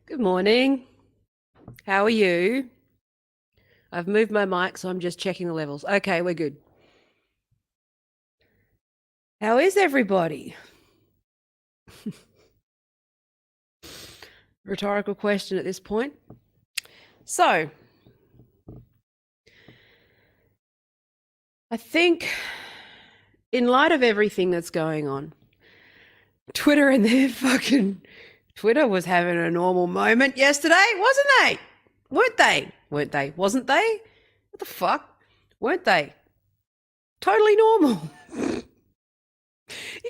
Good morning. How are you? I've moved my mic, so I'm just checking the levels. Okay, we're good. How is everybody? Rhetorical question at this point. So, I think in light of everything that's going on, Twitter and their fucking Twitter was having a normal moment yesterday, wasn't they? Weren't they? Weren't they? Wasn't they? What the fuck? Weren't they? Totally normal. You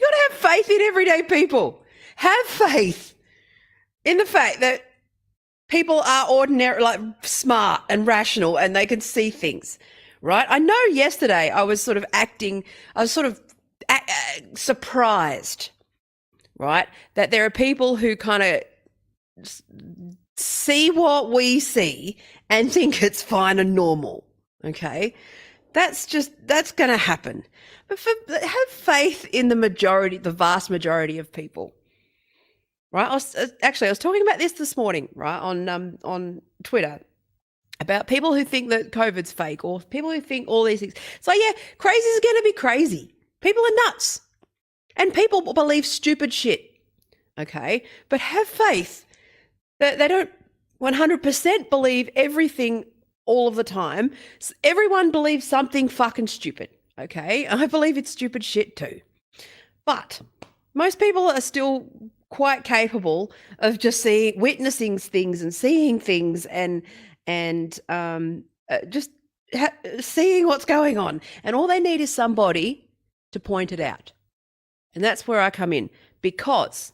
got to have faith in everyday people. Have faith in the fact that people are ordinary, like smart and rational, and they can see things, right? I know yesterday I was sort of surprised, right, that there are people who kind of see what we see and think it's fine and normal, okay? That's going to happen. But have faith in the vast majority of people. Right, I was talking about this morning, right, on Twitter, about people who think that COVID's fake, or people who think all these things. So yeah, crazy is going to be crazy. People are nuts, and people believe stupid shit. Okay, but have faith that they don't 100% believe everything all of the time. Everyone believes something fucking stupid. Okay, I believe it's stupid shit too, but most people are still quite capable of just witnessing things and seeing things and seeing what's going on. And all they need is somebody to point it out. And that's where I come in, because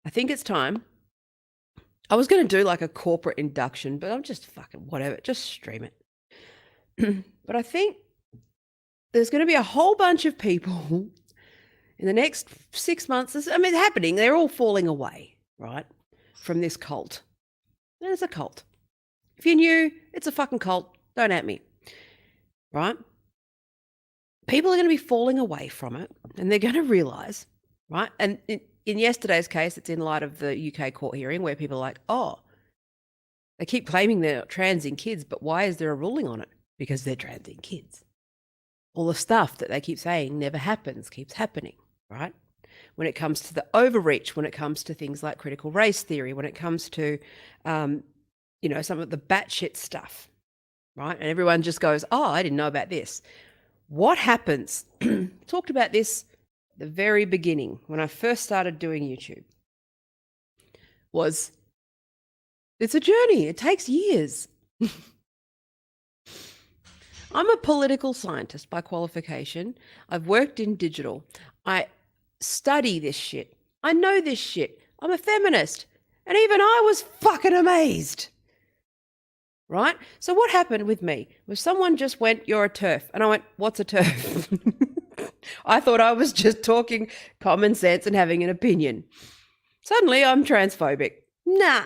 I think it's time. I was going to do like a corporate induction, but I'm just fucking whatever. Just stream it. But I think there's going to be a whole bunch of people in the next 6 months. I mean, it's happening. They're all falling away, right, from this cult. And it's a cult. If you're new, it's a fucking cult. Don't at me, right? People are going to be falling away from it, and they're going to realise, right? And in yesterday's case, it's in light of the UK court hearing where people are like, oh, they keep claiming they're transing kids, but why is there a ruling on it? Because they're transing kids. All the stuff that they keep saying never happens keeps happening, right? When it comes to the overreach, when it comes to things like critical race theory, when it comes to, some of the batshit stuff, right? And everyone just goes, oh, I didn't know about this. What happens? Talked about this the very beginning, when I first started doing YouTube, was it's a journey. It takes years. I'm a political scientist by qualification. I've worked in digital. I study this shit. I know this shit. I'm a feminist. And even I was fucking amazed. Right? So what happened with me was someone just went, "You're a TERF." And I went, "What's a TERF?" I thought I was just talking common sense and having an opinion. Suddenly I'm transphobic. Nah,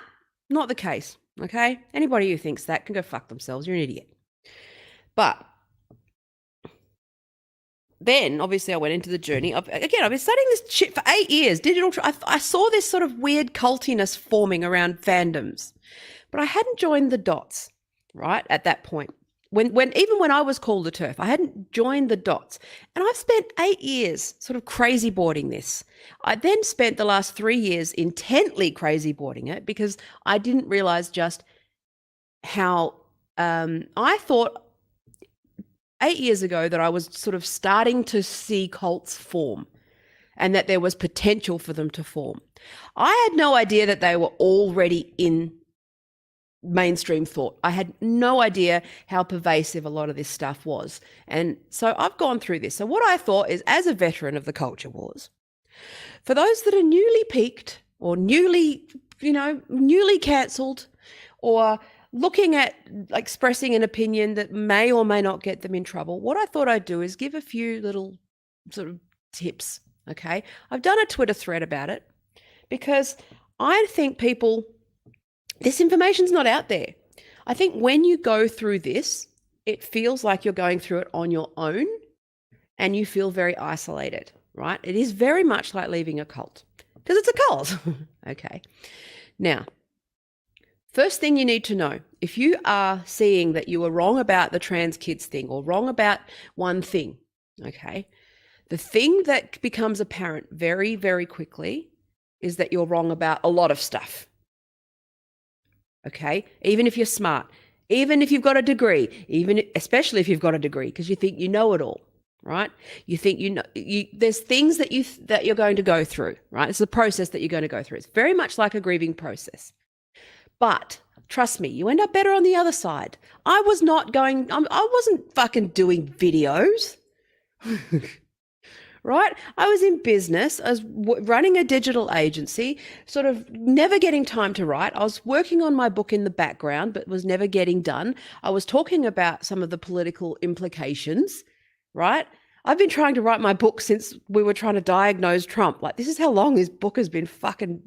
not the case. Okay? Anybody who thinks that can go fuck themselves. You're an idiot. But then, obviously, I went into the journey. I've been studying this shit for 8 years. I saw this sort of weird cultiness forming around fandoms. But I hadn't joined the dots, right, at that point. Even when I was called a TERF, I hadn't joined the dots. And I've spent 8 years sort of crazy boarding this. I then spent the last 3 years intently crazy boarding it because I didn't realize just how I thought 8 years ago that I was sort of starting to see cults form and that there was potential for them to form. I had no idea that they were already in mainstream thought. I had no idea how pervasive a lot of this stuff was. And so I've gone through this. So what I thought is, as a veteran of the culture wars, for those that are newly peaked or newly cancelled or looking at expressing an opinion that may or may not get them in trouble, what I thought I'd do is give a few little sort of tips, okay? I've done a Twitter thread about it because I think this information's not out there. I think when you go through this, it feels like you're going through it on your own and you feel very isolated, right? It is very much like leaving a cult because it's a cult, okay? Now, first thing you need to know, if you are seeing that you were wrong about the trans kids thing or wrong about one thing, okay, the thing that becomes apparent very, very quickly is that you're wrong about a lot of stuff, okay? Even if you're smart, even if you've got a degree, especially if you've got a degree, because you think you know it all, right? You think there's things that you're going to go through, right? It's a process that you're going to go through. It's very much like a grieving process. But trust me, you end up better on the other side. I wasn't fucking doing videos, right? I was in business. I was running a digital agency, sort of never getting time to write. I was working on my book in the background, but was never getting done. I was talking about some of the political implications, right? I've been trying to write my book since we were trying to diagnose Trump. Like, this is how long this book has been fucking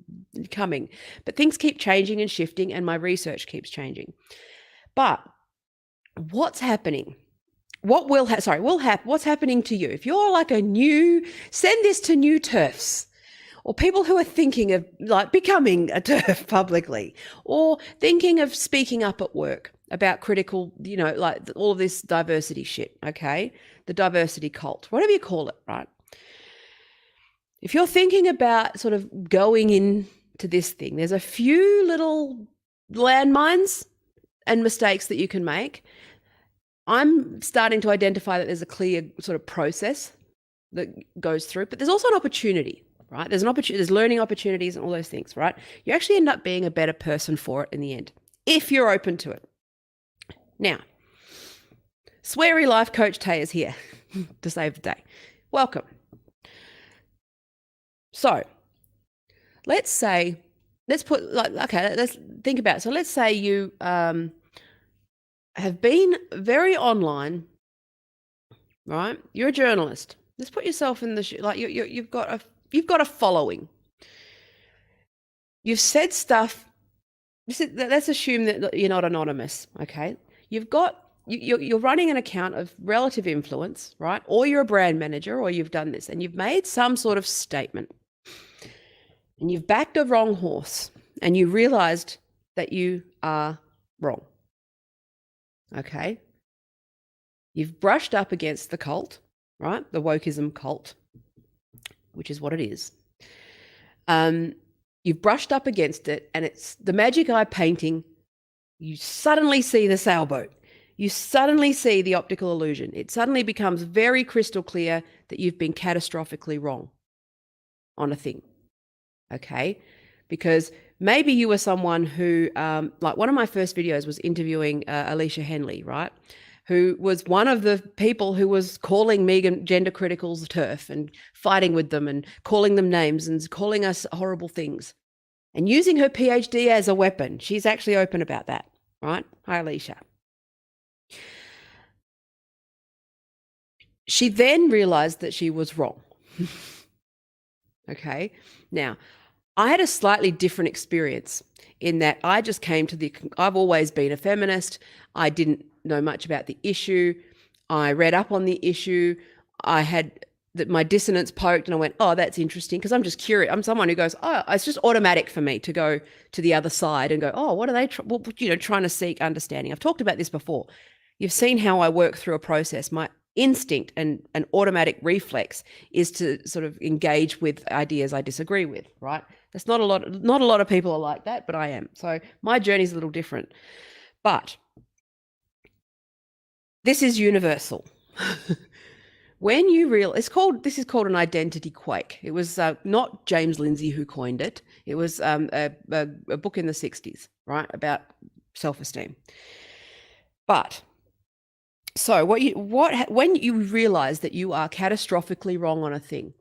coming. But things keep changing and shifting, and my research keeps changing. But what's happening? What's happening to you? If you're like send this to new TERFs or people who are thinking of like becoming a TERF publicly or thinking of speaking up at work about critical, like all of this diversity shit, okay? The diversity cult, whatever you call it, right? If you're thinking about sort of going into this thing, there's a few little landmines and mistakes that you can make. I'm starting to identify that there's a clear sort of process that goes through, but there's also an opportunity, right? There's learning opportunities and all those things, right? You actually end up being a better person for it in the end, if you're open to it. Now, Sweary Life Coach Tay is here to save the day. Welcome. So let's think about it. So let's say you have been very online, right? You're a journalist. Let's put yourself in you've got a following. You've said stuff. Let's assume that you're not anonymous, okay? You're running an account of relative influence, right? Or you're a brand manager, or you've done this, and you've made some sort of statement, and you've backed a wrong horse, and you realized that you are wrong. Okay? You've brushed up against the cult, right? The wokeism cult, which is what it is. You've brushed up against it, and it's the magic eye painting. You suddenly see the sailboat. You suddenly see the optical illusion. It suddenly becomes very crystal clear that you've been catastrophically wrong. on a thing, okay? Because maybe you were someone who, like one of my first videos was interviewing Alicia Henley, right? Who was one of the people who was calling Megan gender criticals TERF and fighting with them and calling them names and calling us horrible things and using her PhD as a weapon. She's actually open about that, right? Hi, Alicia. She then realized that she was wrong. Okay. Now, I had a slightly different experience in that I just came to I've always been a feminist. I didn't know much about the issue. I read up on the issue. I had my dissonance poked and I went, oh, that's interesting, because I'm just curious. I'm someone who goes, oh, it's just automatic for me to go to the other side and go, oh, what are they, trying to seek understanding. I've talked about this before. You've seen how I work through a process. My instinct and an automatic reflex is to sort of engage with ideas I disagree with, right? That's not a lot of people are like that, but I am. So my journey is a little different. But this is universal. When you this is called an identity quake. It was not James Lindsay who coined it. It was a book in the 60s, right, about self-esteem. But so when you realize that you are catastrophically wrong on a thing,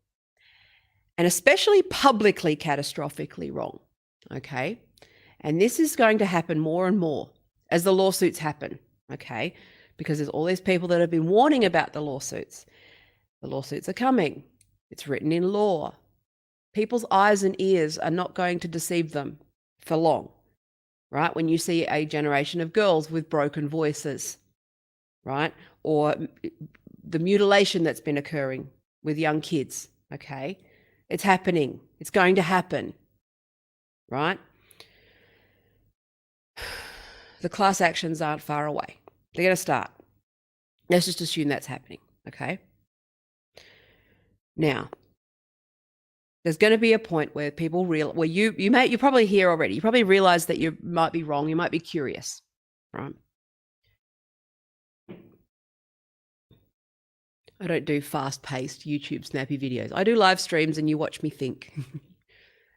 and especially publicly catastrophically wrong, okay, and this is going to happen more and more as the lawsuits happen, okay, because there's all these people that have been warning about the lawsuits. The lawsuits are coming. It's written in law. People's eyes and ears are not going to deceive them for long, right? When you see a generation of girls with broken voices, right? Or the mutilation that's been occurring with young kids, okay? It's happening. It's going to happen, right? The class actions aren't far away. They're going to start. Let's just assume that's happening, okay? Now, there's going to be a point where people you're probably here already. You probably realize that you might be wrong. You might be curious, right? I don't do fast-paced YouTube snappy videos. I do live streams and you watch me think.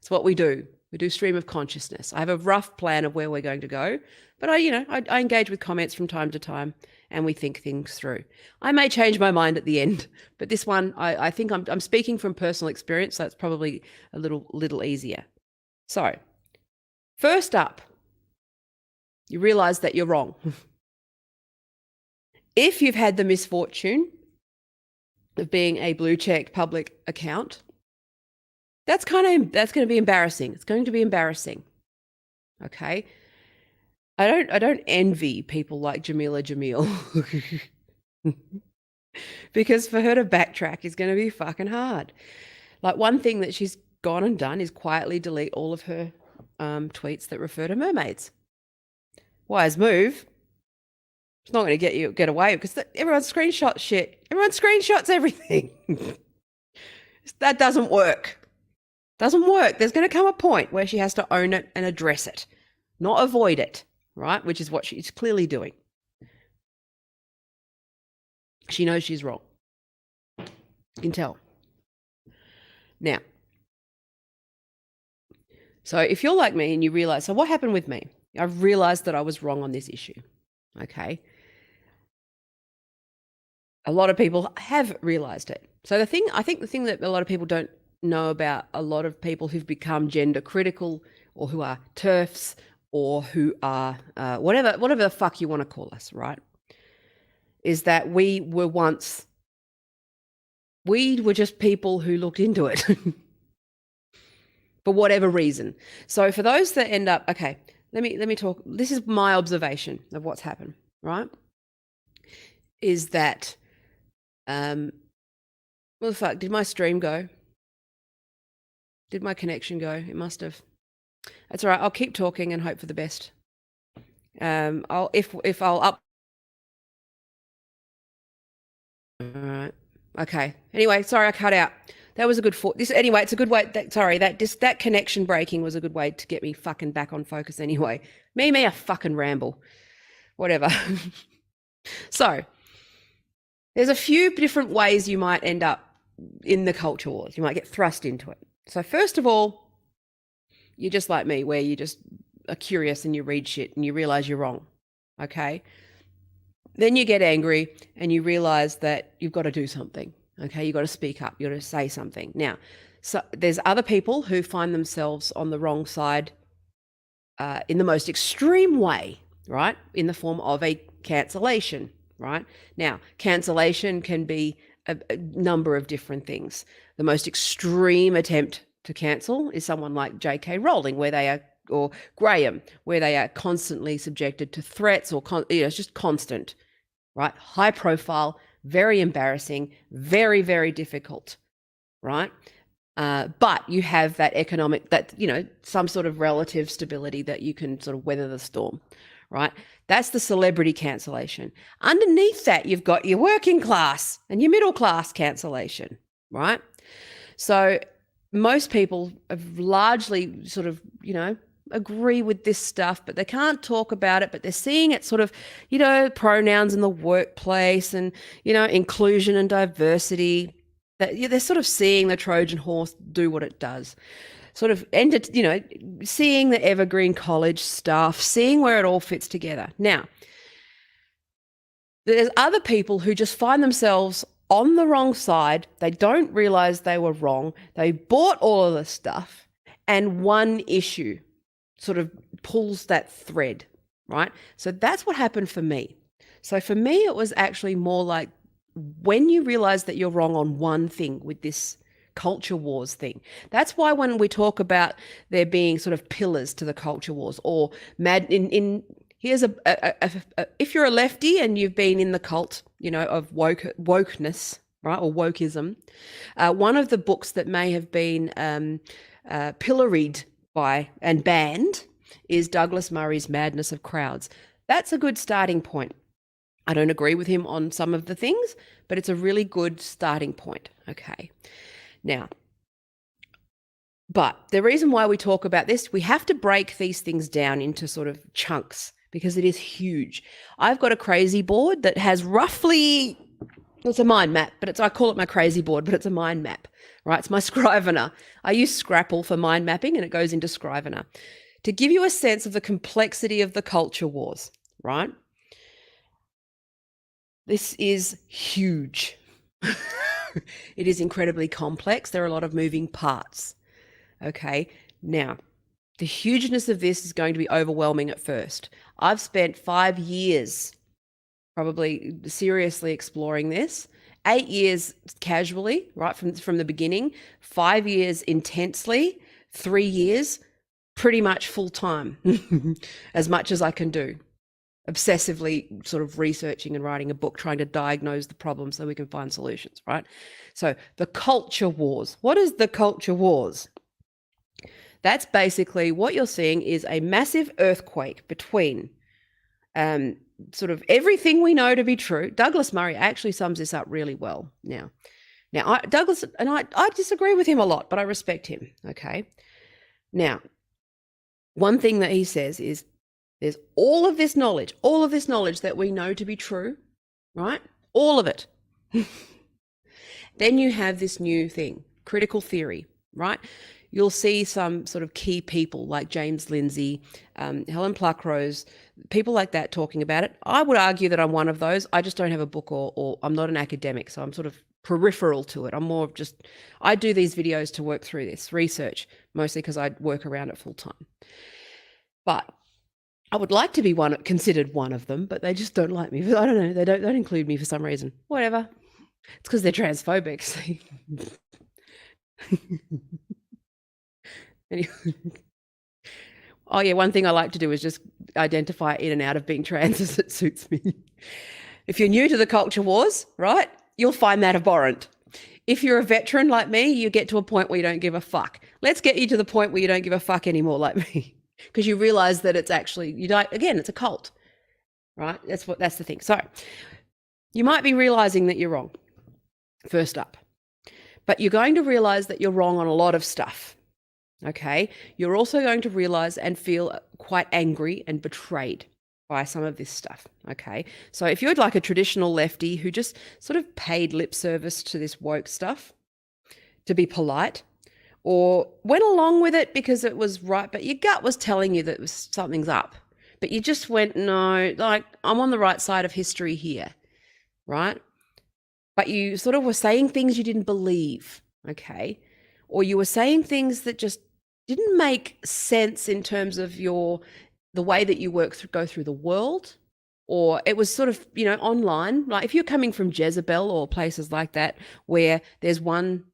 It's what we do. We do stream of consciousness. I have a rough plan of where we're going to go, but I engage with comments from time to time and we think things through. I may change my mind at the end, but this one, I think I'm speaking from personal experience, so it's probably a little easier. So, first up, you realize that you're wrong. If you've had the misfortune of being a blue checked public account, that's going to be embarrassing. It's going to be embarrassing. Okay. I don't envy people like Jamila Jamil because for her to backtrack is going to be fucking hard. Like one thing that she's gone and done is quietly delete all of her tweets that refer to mermaids. Wise move. It's not going to get away because everyone screenshots shit. Everyone screenshots everything. That doesn't work. Doesn't work. There's going to come a point where she has to own it and address it, not avoid it, right? Which is what she's clearly doing. She knows she's wrong. You can tell. Now, so if you're like me and you realize, so what happened with me? I've realized that I was wrong on this issue. Okay. A lot of people have realized it. So I think the thing that a lot of people don't know about a lot of people who've become gender critical or who are TERFs or who are whatever the fuck you want to call us, right? Is that we were just people who looked into it for whatever reason. So for those that end up, okay, let me talk. This is my observation of what's happened, right? Is that, what the fuck, did my stream go? Did my connection go? It must have. That's all right. I'll keep talking and hope for the best. I'll up. All right. Okay. Anyway, sorry I cut out. That was a good anyway, it's a good way. That connection breaking was a good way to get me fucking back on focus anyway. Me, a fucking ramble. Whatever. So, there's a few different ways you might end up in the culture wars. You might get thrust into it. So first of all, you're just like me, where you just are curious and you read shit and you realize you're wrong. Okay. Then you get angry and you realize that you've got to do something. Okay. You've got to speak up. You've got to say something. Now, so there's other people who find themselves on the wrong side in the most extreme way, right? In the form of a cancellation, right? Now, cancellation can be a number of different things. The most extreme attempt to cancel is someone like J.K. Rowling, where they are, or Graham, where they are constantly subjected to threats, or it's just constant, right? High profile, very embarrassing, very, very difficult, right? But you have that economic, that, some sort of relative stability that you can sort of weather the storm, right? That's the celebrity cancellation. Underneath that, you've got your working class and your middle class cancellation, right? So most people have largely sort of, agree with this stuff, but they can't talk about it, but they're seeing it sort of, pronouns in the workplace and, inclusion and diversity. They're sort of seeing the Trojan horse do what it does. Sort of, seeing the evergreen college stuff, seeing where it all fits together. Now, there's other people who just find themselves on the wrong side. They don't realize they were wrong. They bought all of this stuff, and one issue sort of pulls that thread, right? So that's what happened for me. So for me, it was actually more like when you realize that you're wrong on one thing with this culture wars thing. That's why when we talk about there being sort of pillars to the culture wars, or here's if you're a lefty and you've been in the cult, of wokeness, right, or wokeism, one of the books that may have been pilloried by and banned is Douglas Murray's Madness of Crowds. That's a good starting point. I don't agree with him on some of the things, but it's a really good starting point. Okay. Now, but the reason why we talk about this, we have to break these things down into sort of chunks because it is huge. I've got a crazy board that has roughly, it's a mind map, but I call it my crazy board, but it's a mind map, right? It's my Scrivener. I use Scrapple for mind mapping and it goes into Scrivener to give you a sense of the complexity of the culture wars, right? This is huge. It is incredibly complex. There are a lot of moving parts. Okay. Now, the hugeness of this is going to be overwhelming at first. I've spent 5 years probably seriously exploring this, 8 years casually, right, from the beginning, 5 years intensely, 3 years pretty much full time, as much as I can do. Obsessively sort of researching and writing a book, trying to diagnose the problem so we can find solutions, right? So the culture wars. What is the culture wars? That's basically what you're seeing is a massive earthquake between sort of everything we know to be true. Douglas Murray actually sums this up really well now. Douglas, and I disagree with him a lot, but I respect him, okay? Now, one thing that he says is there's all of this knowledge that we know to be true, right? All of it. Then you have this new thing, critical theory, right? You'll see some sort of key people like James Lindsay, Helen Pluckrose, people like that talking about it. I would argue that I'm one of those. I just don't have a book or I'm not an academic, so I'm sort of peripheral to it. I'm more of just, I do these videos to work through this research, mostly because I work around it full time. But I would like to be considered one of them, but they just don't like me. I don't know. They don't include me for some reason. Whatever. It's because they're transphobic. See? Anyway. Oh yeah, one thing I like to do is just identify in and out of being trans as it suits me. If you're new to the culture wars, right, you'll find that abhorrent. If you're a veteran like me, you get to a point where you don't give a fuck. Let's get you to the point where you don't give a fuck anymore like me. Because you realize that it's actually, it's a cult, right? That's the thing. So you might be realizing that you're wrong, first up, but you're going to realize that you're wrong on a lot of stuff, okay? You're also going to realize and feel quite angry and betrayed by some of this stuff, okay? So if you're like a traditional lefty who just sort of paid lip service to this woke stuff to be polite, or went along with it because it was right, but your gut was telling you that something's up. But you just went, no, like I'm on the right side of history here, right? But you sort of were saying things you didn't believe, okay? Or you were saying things that just didn't make sense in terms of the way that you go through the world, or it was sort of, online. Like if you're coming from Jezebel or places like that where there's one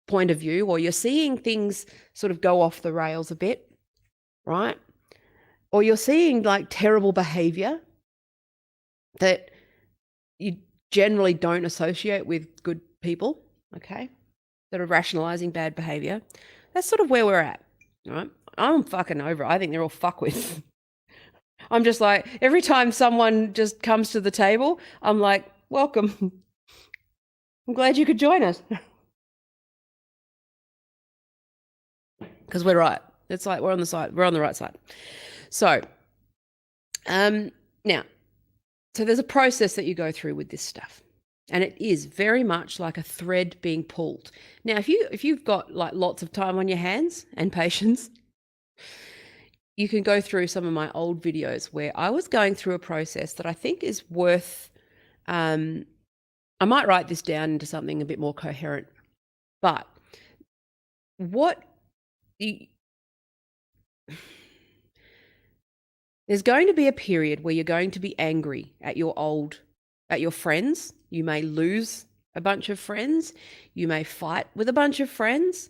point of view, or you're seeing things sort of go off the rails a bit, right? Or you're seeing like terrible behavior that you generally don't associate with good people, okay, that are rationalizing bad behavior. That's sort of where we're at, right? I'm fucking over it. I think they're all fuckwits. I'm just like, every time someone just comes to the table, I'm like, welcome. I'm glad you could join us. Because we're right. It's like we're on the right side. So, now, so there's a process that you go through with this stuff. And it is very much like a thread being pulled. Now, if you've got like lots of time on your hands and patience, you can go through some of my old videos where I was going through a process that I think is worth, I might write this down into something a bit more coherent. But there's going to be a period where you're going to be angry at your friends. You may lose a bunch of friends. You may fight with a bunch of friends.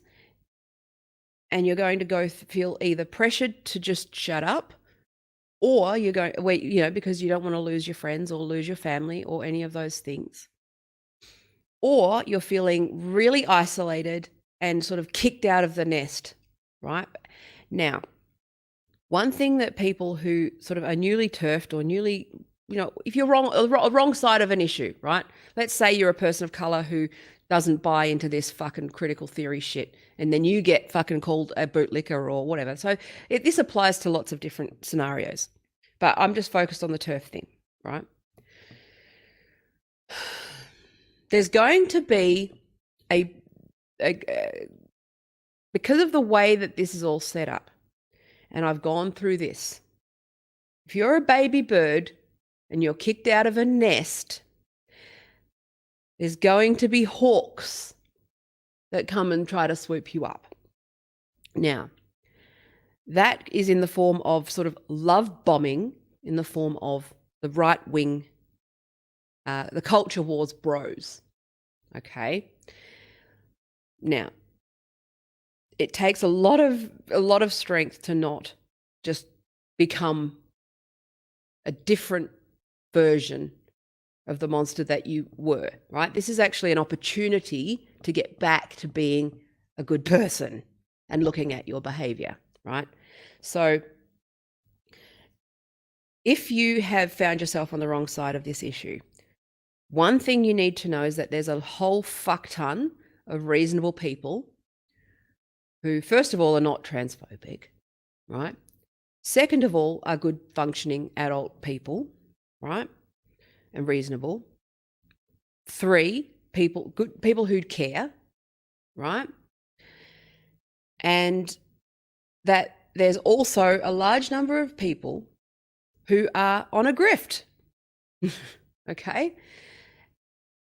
And you're going to feel either pressured to just shut up, or you're going, because you don't want to lose your friends or lose your family or any of those things. Or you're feeling really isolated and sort of kicked out of the nest, right? Now, one thing that people who sort of are newly turfed or newly, if you're wrong side of an issue, right? Let's say you're a person of color who doesn't buy into this fucking critical theory shit, and then you get fucking called a bootlicker or whatever. So this applies to lots of different scenarios, but I'm just focused on the turf thing, right? There's going to be because of the way that this is all set up, and I've gone through this. If you're a baby bird and you're kicked out of a nest, there's going to be hawks that come and try to swoop you up. Now, that is in the form of sort of love bombing, in the form of the right wing, the culture wars bros. Okay. Now, it takes a lot of strength to not just become a different version of the monster that you were, right? This is actually an opportunity to get back to being a good person and looking at your behavior, right? So if you have found yourself on the wrong side of this issue, one thing you need to know is that there's a whole fuck ton of reasonable people who, first of all, are not transphobic, right? Second of all, are good functioning adult people, right? And reasonable. 3, good people who care, right? And that there's also a large number of people who are on a grift, okay?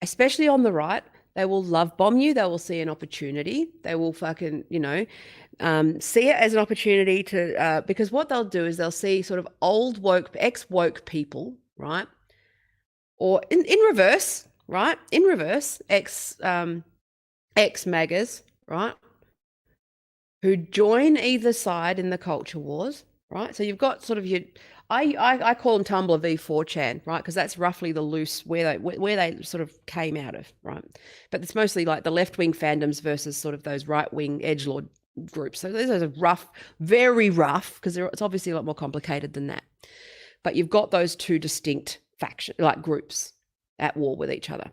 Especially on the right. They will love bomb you. They will see an opportunity. They will fucking, see it as an opportunity to, because what they'll do is they'll see sort of old woke, ex-woke people, right? Or in reverse, right? In reverse, ex-MAGAs, right? Who join either side in the culture wars, right? So you've got sort of I call them Tumblr v 4chan, right? Because that's roughly the loose where they sort of came out of, right? But it's mostly like the left-wing fandoms versus sort of those right-wing edgelord groups. So those are rough, very rough, because it's obviously a lot more complicated than that. But you've got those two distinct groups at war with each other.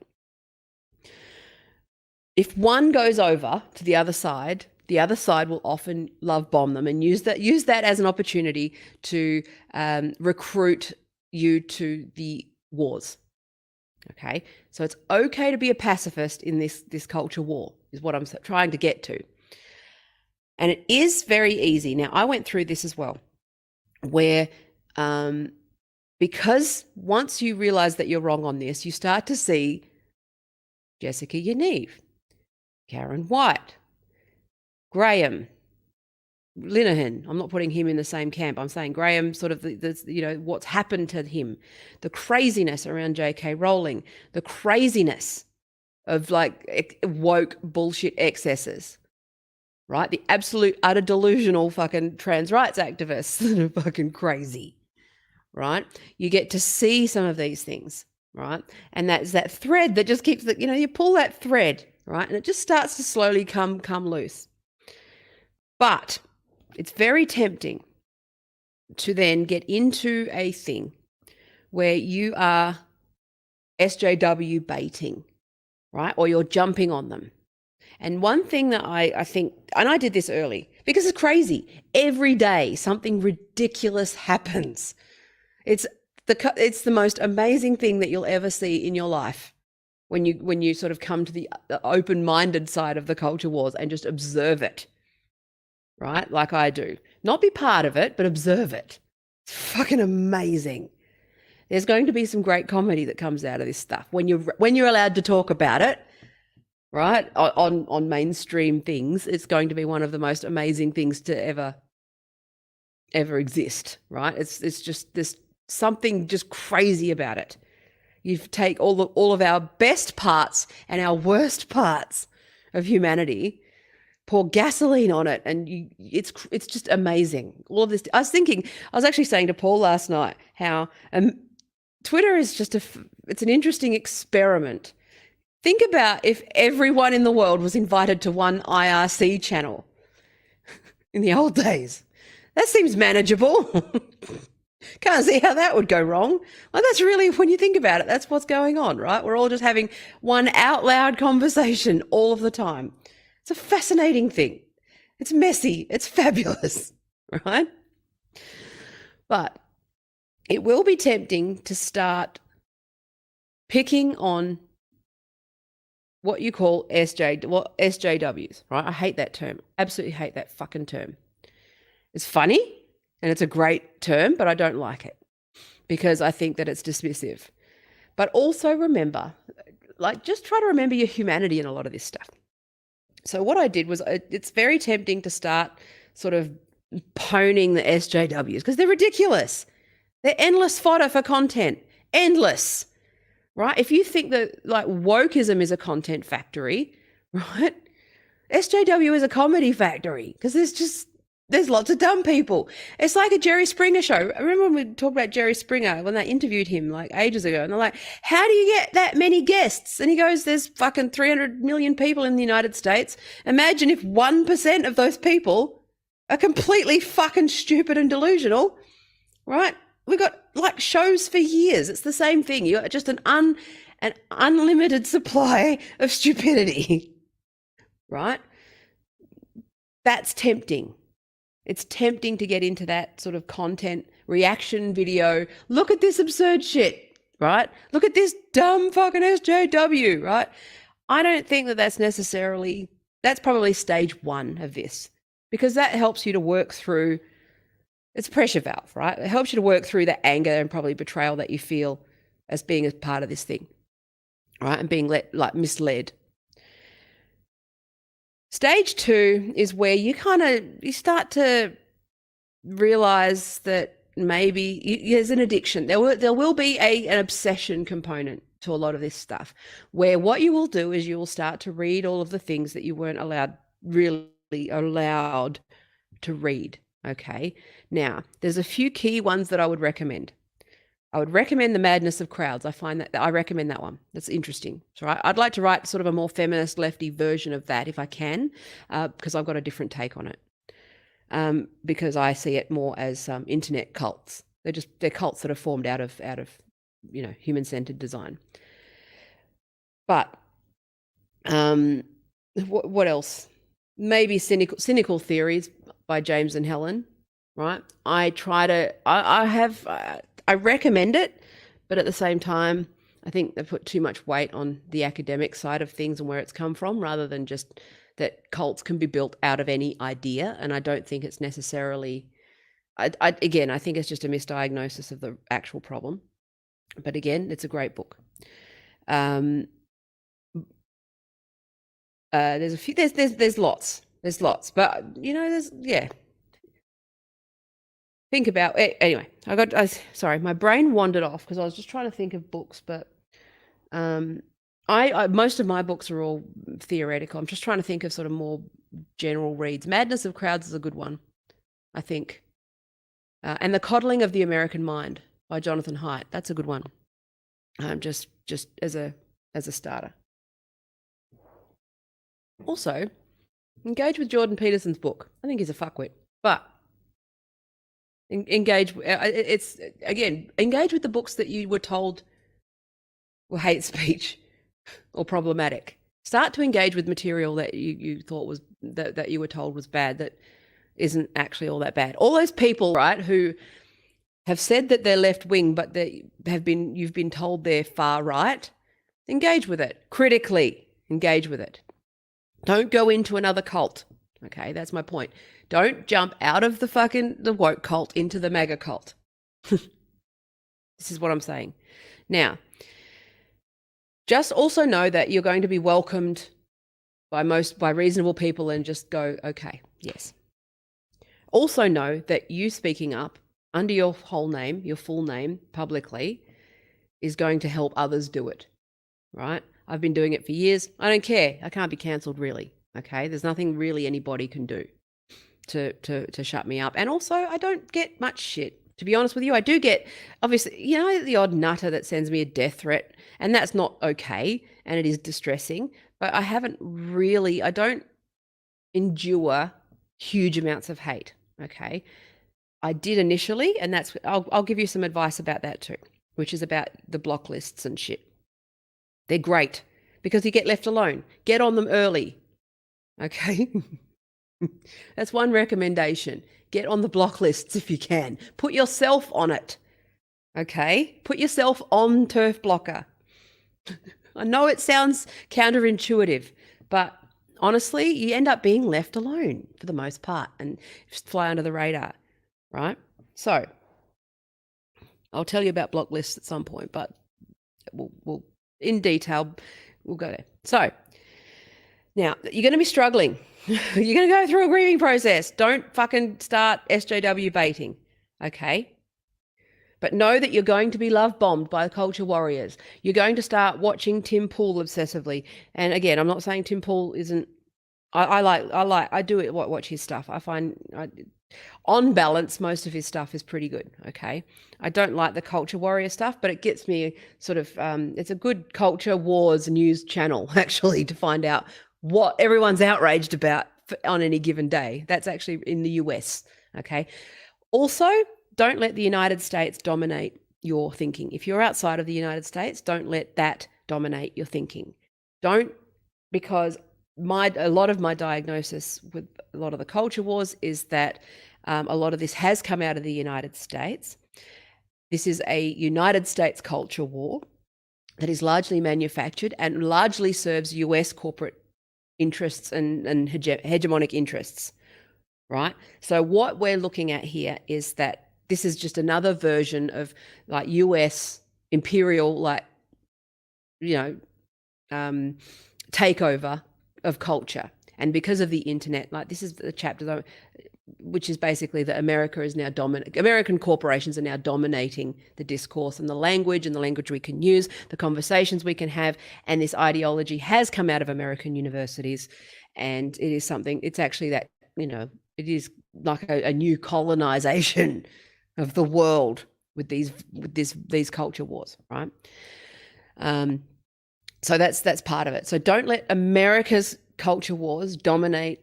If one goes over to the other side will often love bomb them and use that as an opportunity to recruit you to the wars. Okay, so it's okay to be a pacifist in this culture war, is what I'm trying to get to. And it is very easy. Now, I went through this as well, where because once you realize that you're wrong on this, you start to see Jessica Yaniv, Karen White, Graham Linehan. I'm not putting him in the same camp. I'm saying Graham, sort of what's happened to him, the craziness around J.K. Rowling, the craziness of like woke bullshit excesses, right? The absolute utter delusional fucking trans rights activists that are fucking crazy, right? You get to see some of these things, right? And that's that thread that just keeps you pull that thread, right? And it just starts to slowly come loose. But it's very tempting to then get into a thing where you are SJW baiting, right? Or you're jumping on them. And one thing that I think, and I did this early because it's crazy. Every day something ridiculous happens. It's the most amazing thing that you'll ever see in your life when you sort of come to the open-minded side of the culture wars and just observe it. Right? Like I do. Not be part of it, but observe it. It's fucking amazing. There's going to be some great comedy that comes out of this stuff when you're allowed to talk about it, right? On mainstream things. It's going to be one of the most amazing things to ever exist, right? It's just there's something just crazy about it. You take all of our best parts and our worst parts of humanity, pour gasoline on it, and it's just amazing. All of this. I was actually saying to Paul last night how Twitter is just it's an interesting experiment. Think about if everyone in the world was invited to one IRC channel in the old days. That seems manageable. Can't see how that would go wrong. Well, that's really, when you think about it, that's what's going on, right? We're all just having one out loud conversation all of the time. It's a fascinating thing. It's messy. It's fabulous, right? But it will be tempting to start picking on what you call SJWs, right? I hate that term. Absolutely hate that fucking term. It's funny and it's a great term, but I don't like it because I think that it's dismissive. But also remember, just try to remember your humanity in a lot of this stuff. So what I did was, it's very tempting to start sort of poning the SJWs because they're ridiculous. They're endless fodder for content. Endless, right? If you think that like wokeism is a content factory, right? SJW is a comedy factory because there's lots of dumb people. It's like a Jerry Springer show. I remember when we talked about Jerry Springer, when they interviewed him like ages ago, and they're like, how do you get that many guests? And he goes, there's fucking 300 million people in the United States. Imagine if 1% of those people are completely fucking stupid and delusional, right? We've got like shows for years. It's the same thing. You got just an unlimited supply of stupidity, right? That's tempting. It's tempting to get into that sort of content reaction video. Look at this absurd shit, right? Look at this dumb fucking SJW, right? I don't think that that's probably stage one of this, because that helps you to work through, it's a pressure valve, right? It helps you to work through the anger and probably betrayal that you feel as being a part of this thing, right? And being misled. Stage two is where you start to realize that maybe there's an addiction. There will be an obsession component to a lot of this stuff, where what you will do is you will start to read all of the things that you weren't really allowed to read. Okay. Now, there's a few key ones that I would recommend. I would recommend The Madness of Crowds. I recommend that one. That's interesting. So I'd like to write sort of a more feminist, lefty version of that if I can, because I've got a different take on it. Because I see it more as internet cults. They're cults that are formed out of human-centered design. But what else? Maybe cynical theories by James and Helen. Right? I recommend it, but at the same time, I think they put too much weight on the academic side of things and where it's come from, rather than just that cults can be built out of any idea, and I don't think it's necessarily. Again, I think it's just a misdiagnosis of the actual problem. But again, it's a great book. There's a few. There's lots. There's lots. But think about it. Anyway, sorry, my brain wandered off because I was just trying to think of books, but I most of my books are all theoretical. I'm just trying to think of sort of more general reads. Madness of Crowds is a good one, I think. And The Coddling of the American Mind by Jonathan Haidt. That's a good one. Just as a starter. Also, engage with Jordan Peterson's book. I think he's a fuckwit, but engage with the books that you were told were hate speech or problematic. Start to engage with material that you thought was that you were told was bad, that isn't actually all that bad. All those people, right, who have said that they're left wing, but you've been told they're far right. Engage with it critically. Engage with it. Don't go into another cult. Okay, that's my point. Don't jump out of the woke cult into the MAGA cult. This is what I'm saying. Now, just also know that you're going to be welcomed by reasonable people and just go, okay, yes. Also know that you speaking up under your whole name, your full name, publicly, is going to help others do it, right? I've been doing it for years. I don't care. I can't be cancelled, really. Okay, there's nothing really anybody can do to shut me up. And also, I don't get much shit. To be honest with you, I do get, obviously, the odd nutter that sends me a death threat, and that's not okay, and it is distressing. But I don't endure huge amounts of hate. Okay, I did initially, and I'll give you some advice about that too, which is about the block lists and shit. They're great because you get left alone. Get on them early. Okay. That's one recommendation. Get on the block lists if you can. Put yourself on it. Okay. Put yourself on Turf Blocker. I know it sounds counterintuitive, but honestly, you end up being left alone for the most part and just fly under the radar, right? So I'll tell you about block lists at some point, but we'll in detail, we'll go there. So now you're going to be struggling. You're going to go through a grieving process. Don't fucking start SJW baiting, okay? But know that you're going to be love bombed by the culture warriors. You're going to start watching Tim Pool obsessively. And again, I'm not saying Tim Pool isn't. I do it. Watch his stuff. I find on balance, most of his stuff is pretty good. Okay, I don't like the culture warrior stuff, but it gets me sort of. It's a good culture wars news channel actually to find out what everyone's outraged about on any given day. That's actually in the US. Okay. Also, don't let the United States dominate your thinking. If you're outside of the United States, don't let that dominate your thinking. Because a lot of my diagnosis with a lot of the culture wars is that a lot of this has come out of the United States. This is a United States culture war that is largely manufactured and largely serves US corporate interests and hegemonic interests, right? So what we're looking at here is that this is just another version of like US imperial, takeover of culture. And because of the internet, like this is the chapter, which is basically that America is now American corporations are now dominating the discourse and the language we can use, the conversations we can have. And this ideology has come out of American universities. And it is something, it's actually that, it is like a new colonization of the world with these culture wars, right? So that's part of it. So don't let America's culture wars dominate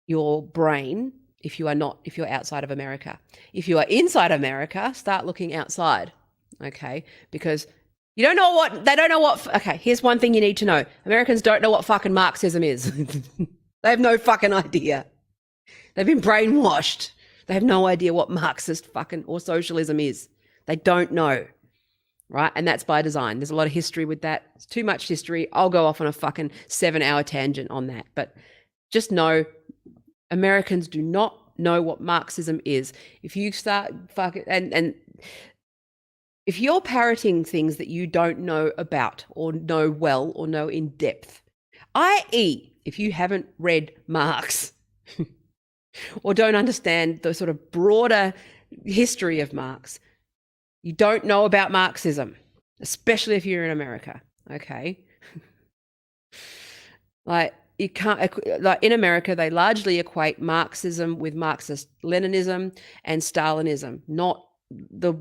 your brain if you're outside of America. If you are inside America, start looking outside, okay? Because they don't know what, okay, here's one thing you need to know. Americans don't know what fucking Marxism is. They have no fucking idea. They've been brainwashed. They have no idea what Marxist fucking or socialism is. They don't know, right? And that's by design. There's a lot of history with that. It's too much history. I'll go off on a fucking 7-hour tangent on that. But Just know Americans do not know what Marxism is. If you start fucking and if you're parroting things that you don't know about or know well or know in depth, i.e., if you haven't read Marx or don't understand the sort of broader history of Marx, you don't know about Marxism, especially if you're in America, okay? Like, you can't, like in America, they largely equate Marxism with Marxist Leninism and Stalinism, not the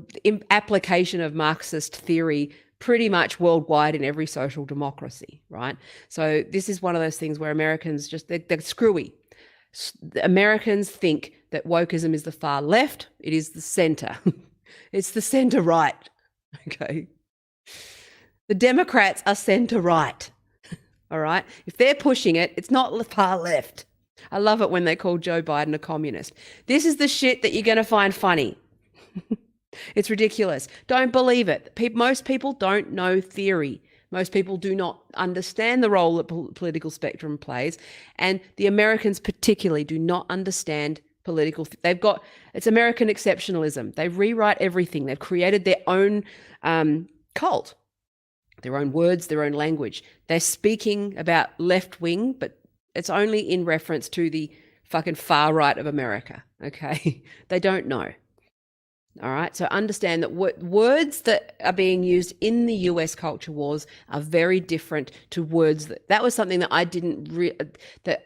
application of Marxist theory pretty much worldwide in every social democracy, right? So this is one of those things where Americans just, they're screwy. Americans think that wokeism is the far left. It is the center. It's the center right, okay? The Democrats are center right. All right. If they're pushing it, it's not far left. I love it when they call Joe Biden a communist. This is the shit that you're going to find funny. It's ridiculous. Don't believe it. Most people don't know theory. Most people do not understand the role that political spectrum plays. And the Americans particularly do not understand political. It's American exceptionalism. They rewrite everything. They've created their own cult. Their own words, their own language. They're speaking about left wing, but it's only in reference to the fucking far right of America, okay? They don't know. All right? So understand that words that are being used in the US culture wars are very different to words that was something that I didn't that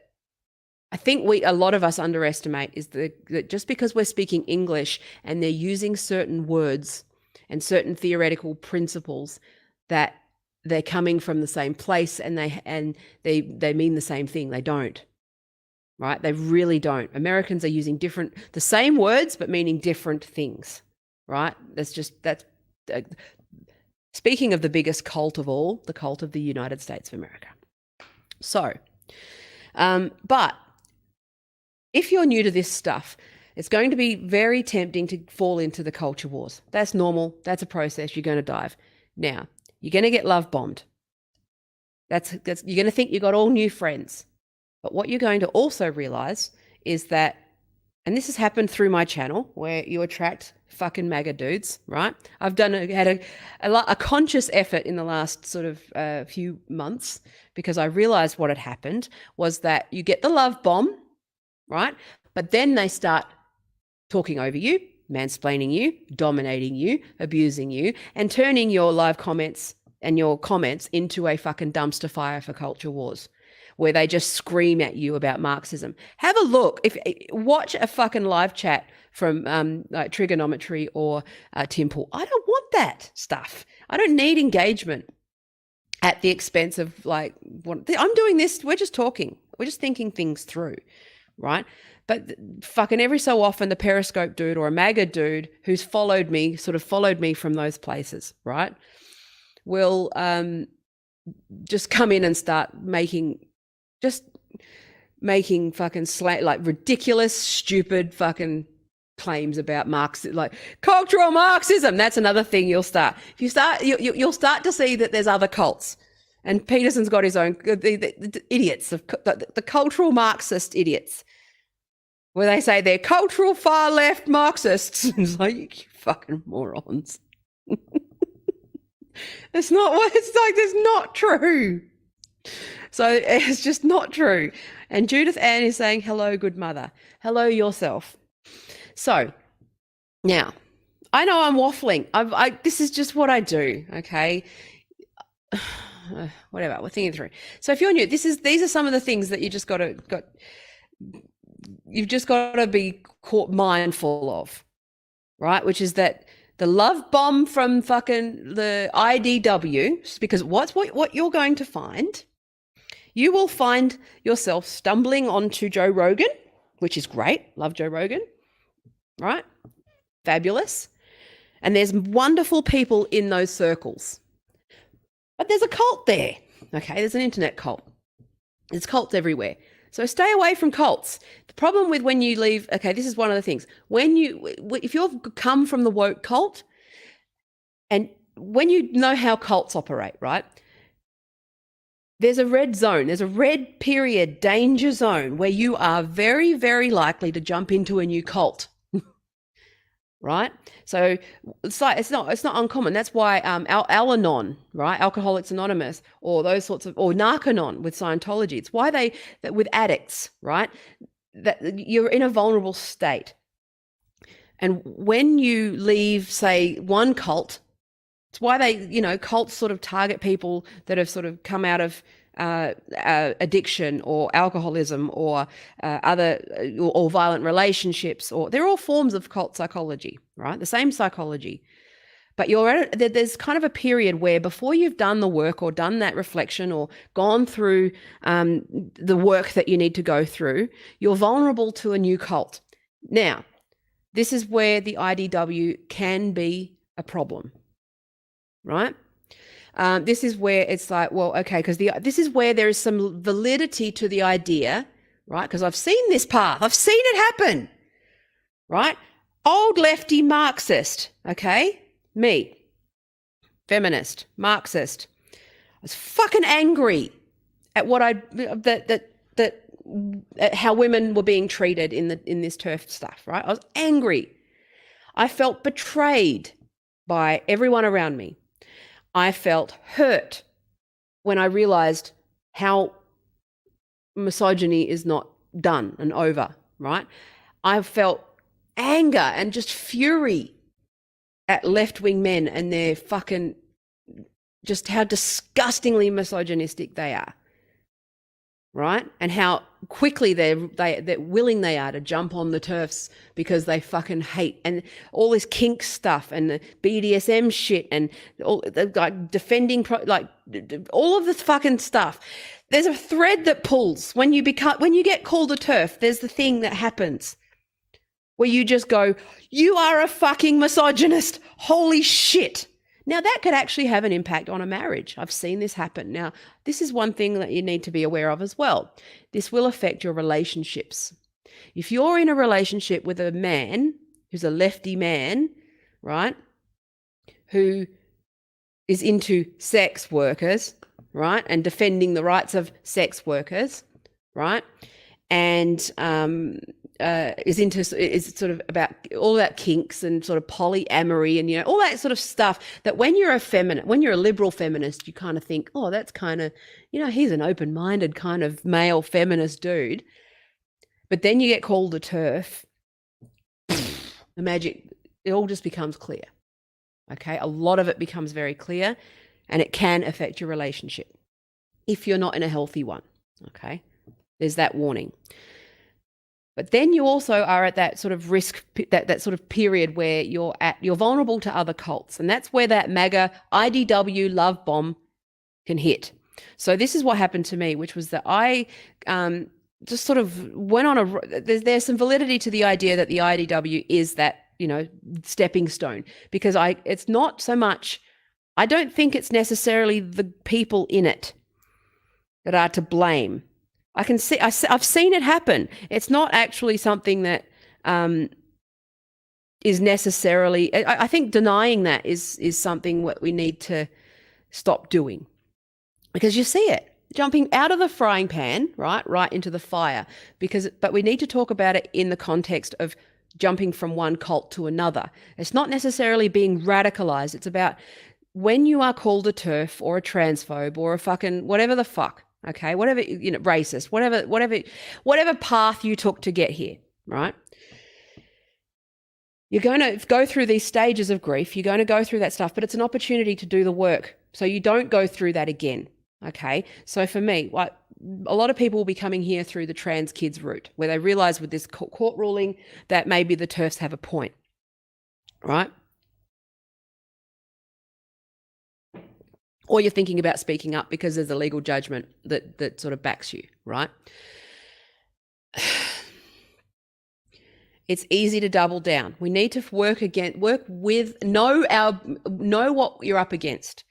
I think a lot of us underestimate is that just because we're speaking English and they're using certain words and certain theoretical principles, that they're coming from the same place and they mean the same thing. They don't, right? They really don't. Americans are using the same words, but meaning different things, right? Speaking of the biggest cult of all, the cult of the United States of America. So, but if you're new to this stuff, it's going to be very tempting to fall into the culture wars. That's normal. That's a process. You're going to dive. Now, you're going to get love bombed. You're going to think you got all new friends. But what you're going to also realize is that, and this has happened through my channel, where you attract fucking MAGA dudes, right? I've had a conscious effort in the last sort of few months, because I realized what had happened was that you get the love bomb, right? But then they start talking over you, mansplaining you, dominating you, abusing you, and turning your live comments and your comments into a fucking dumpster fire for culture wars, where they just scream at you about Marxism. Have a look. Watch a fucking live chat from like Trigonometry or Tim Pool. I don't want that stuff. I don't need engagement at the expense of I'm doing this. We're just talking. We're just thinking things through, right? But fucking every so often, the Periscope dude or a MAGA dude who's followed me from those places, right, will just come in and start making fucking ridiculous, stupid fucking claims about like cultural Marxism. That's another thing you'll start. If you start, you'll start to see that there's other cults. And Peterson's got his own, the idiots, the cultural Marxist idiots, where they say they're cultural far left Marxists. It's like, you fucking morons. It's not true. So it's just not true. And Judith Ann is saying, hello, good mother. Hello yourself. So now, I know I'm waffling. This is just what I do, okay? Whatever, we're thinking through. So if you're new, these are some of the things that you just you've just got to be mindful of, right? Which is that the love bomb from fucking the IDW, because what you're going to find, you will find yourself stumbling onto Joe Rogan, which is great. Love Joe Rogan, right? Fabulous. And there's wonderful people in those circles. But there's a cult there, okay? There's an internet cult. There's cults everywhere. So stay away from cults. The problem with when you leave, okay, this is one of the things. If you've come from the woke cult, and when you know how cults operate, right? there's a red zone, there's a red period, danger zone where you are very, very likely to jump into a new cult. Right? So it's not uncommon. That's why Al-Anon, right? Alcoholics Anonymous, or those sorts of, or Narcanon with Scientology. It's why that with addicts, right? That you're in a vulnerable state. And when you leave, say, one cult, it's why cults sort of target people that have sort of come out of addiction or alcoholism or other or violent relationships, or they're all forms of cult psychology, right? The same psychology. But there's kind of a period where before you've done the work or done that reflection or gone through the work that you need to go through, you're vulnerable to a new cult. Now, this is where the IDW can be a problem, right? This is where it's like, well, okay, because this is where there is some validity to the idea, right? Because I've seen this path. I've seen it happen, right? Old lefty Marxist, okay? Me, feminist, Marxist. I was fucking angry at what at how women were being treated in this TERF stuff, right? I was angry. I felt betrayed by everyone around me. I felt hurt when I realized how misogyny is not done and over, right? I felt anger and just fury at left-wing men and their fucking, just how disgustingly misogynistic they are, right? And how quickly they're willing they are to jump on the TERFs because they fucking hate, and all this kink stuff and the BDSM shit and all like defending all of this fucking stuff. There's a thread that pulls when you get called a TERF. There's the thing that happens where you just go, you are a fucking misogynist. Holy shit. Now, that could actually have an impact on a marriage. I've seen this happen. Now, this is one thing that you need to be aware of as well. This will affect your relationships. If you're in a relationship with a man who's a lefty man, right, who is into sex workers, right, and defending the rights of sex workers, right, and is sort of about all that kinks and sort of polyamory and all that sort of stuff, that when you're a liberal feminist, you kind of think, oh, that's kind of, he's an open-minded kind of male feminist dude. But then you get called a TERF, the magic, it all just becomes clear. Okay, a lot of it becomes very clear, and it can affect your relationship if you're not in a healthy one. Okay, there's that warning. But then you also are at that sort of risk, that sort of period where you're vulnerable to other cults. And that's where that MAGA IDW love bomb can hit. So this is what happened to me, which was that I just sort of went on there's some validity to the idea that the IDW is that, stepping stone, because it's not so much, I don't think it's necessarily the people in it that are to blame. I've seen it happen. It's not actually something that is necessarily, I think denying that is something what we need to stop doing, because you see it jumping out of the frying pan, right into the fire, but we need to talk about it in the context of jumping from one cult to another. It's not necessarily being radicalized. It's about when you are called a TERF or a transphobe or a fucking whatever the fuck, okay, whatever, racist, whatever path you took to get here, right? You're going to go through these stages of grief. You're going to go through that stuff, but it's an opportunity to do the work so you don't go through that again, okay? So for me, a lot of people will be coming here through the trans kids route, where they realize with this court ruling that maybe the TERFs have a point, right? Or you're thinking about speaking up because there's a legal judgment that sort of backs you, right? It's easy to double down. We need to know what you're up against,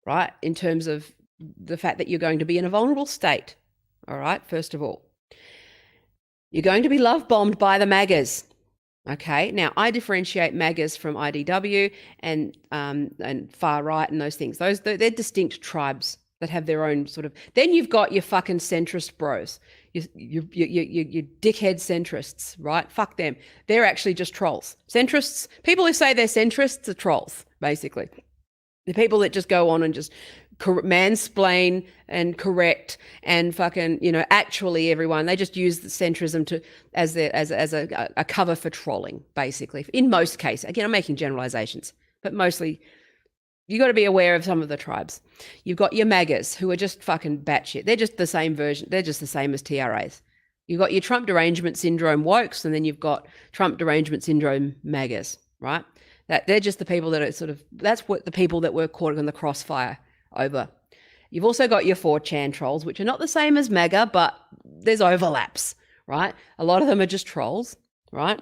right? In terms of the fact that you're going to be in a vulnerable state, all right? First of all, you're going to be love bombed by the MAGAs. Okay, now I differentiate MAGAs from IDW and far right and those things. They're distinct tribes. that have their own sort of. Then you've got your fucking centrist bros, your dickhead centrists, right? Fuck them. They're actually just trolls. Centrists, people who say they're centrists are trolls, basically. The people that just go on and just mansplain and correct and fucking, actually everyone, they just use the centrism as a cover for trolling, basically. In most cases, again, I'm making generalizations, but mostly you got to be aware of some of the tribes. You've got your MAGAs who are just fucking batshit. They're just the same version. They're just the same as TRAs. You've got your Trump derangement syndrome wokes, and then you've got Trump derangement syndrome MAGAs, right? That they're just the people that are that's what the people that were caught in the crossfire over. You've also got your 4chan trolls, which are not the same as MAGA, but there's overlaps, right? A lot of them are just trolls, right?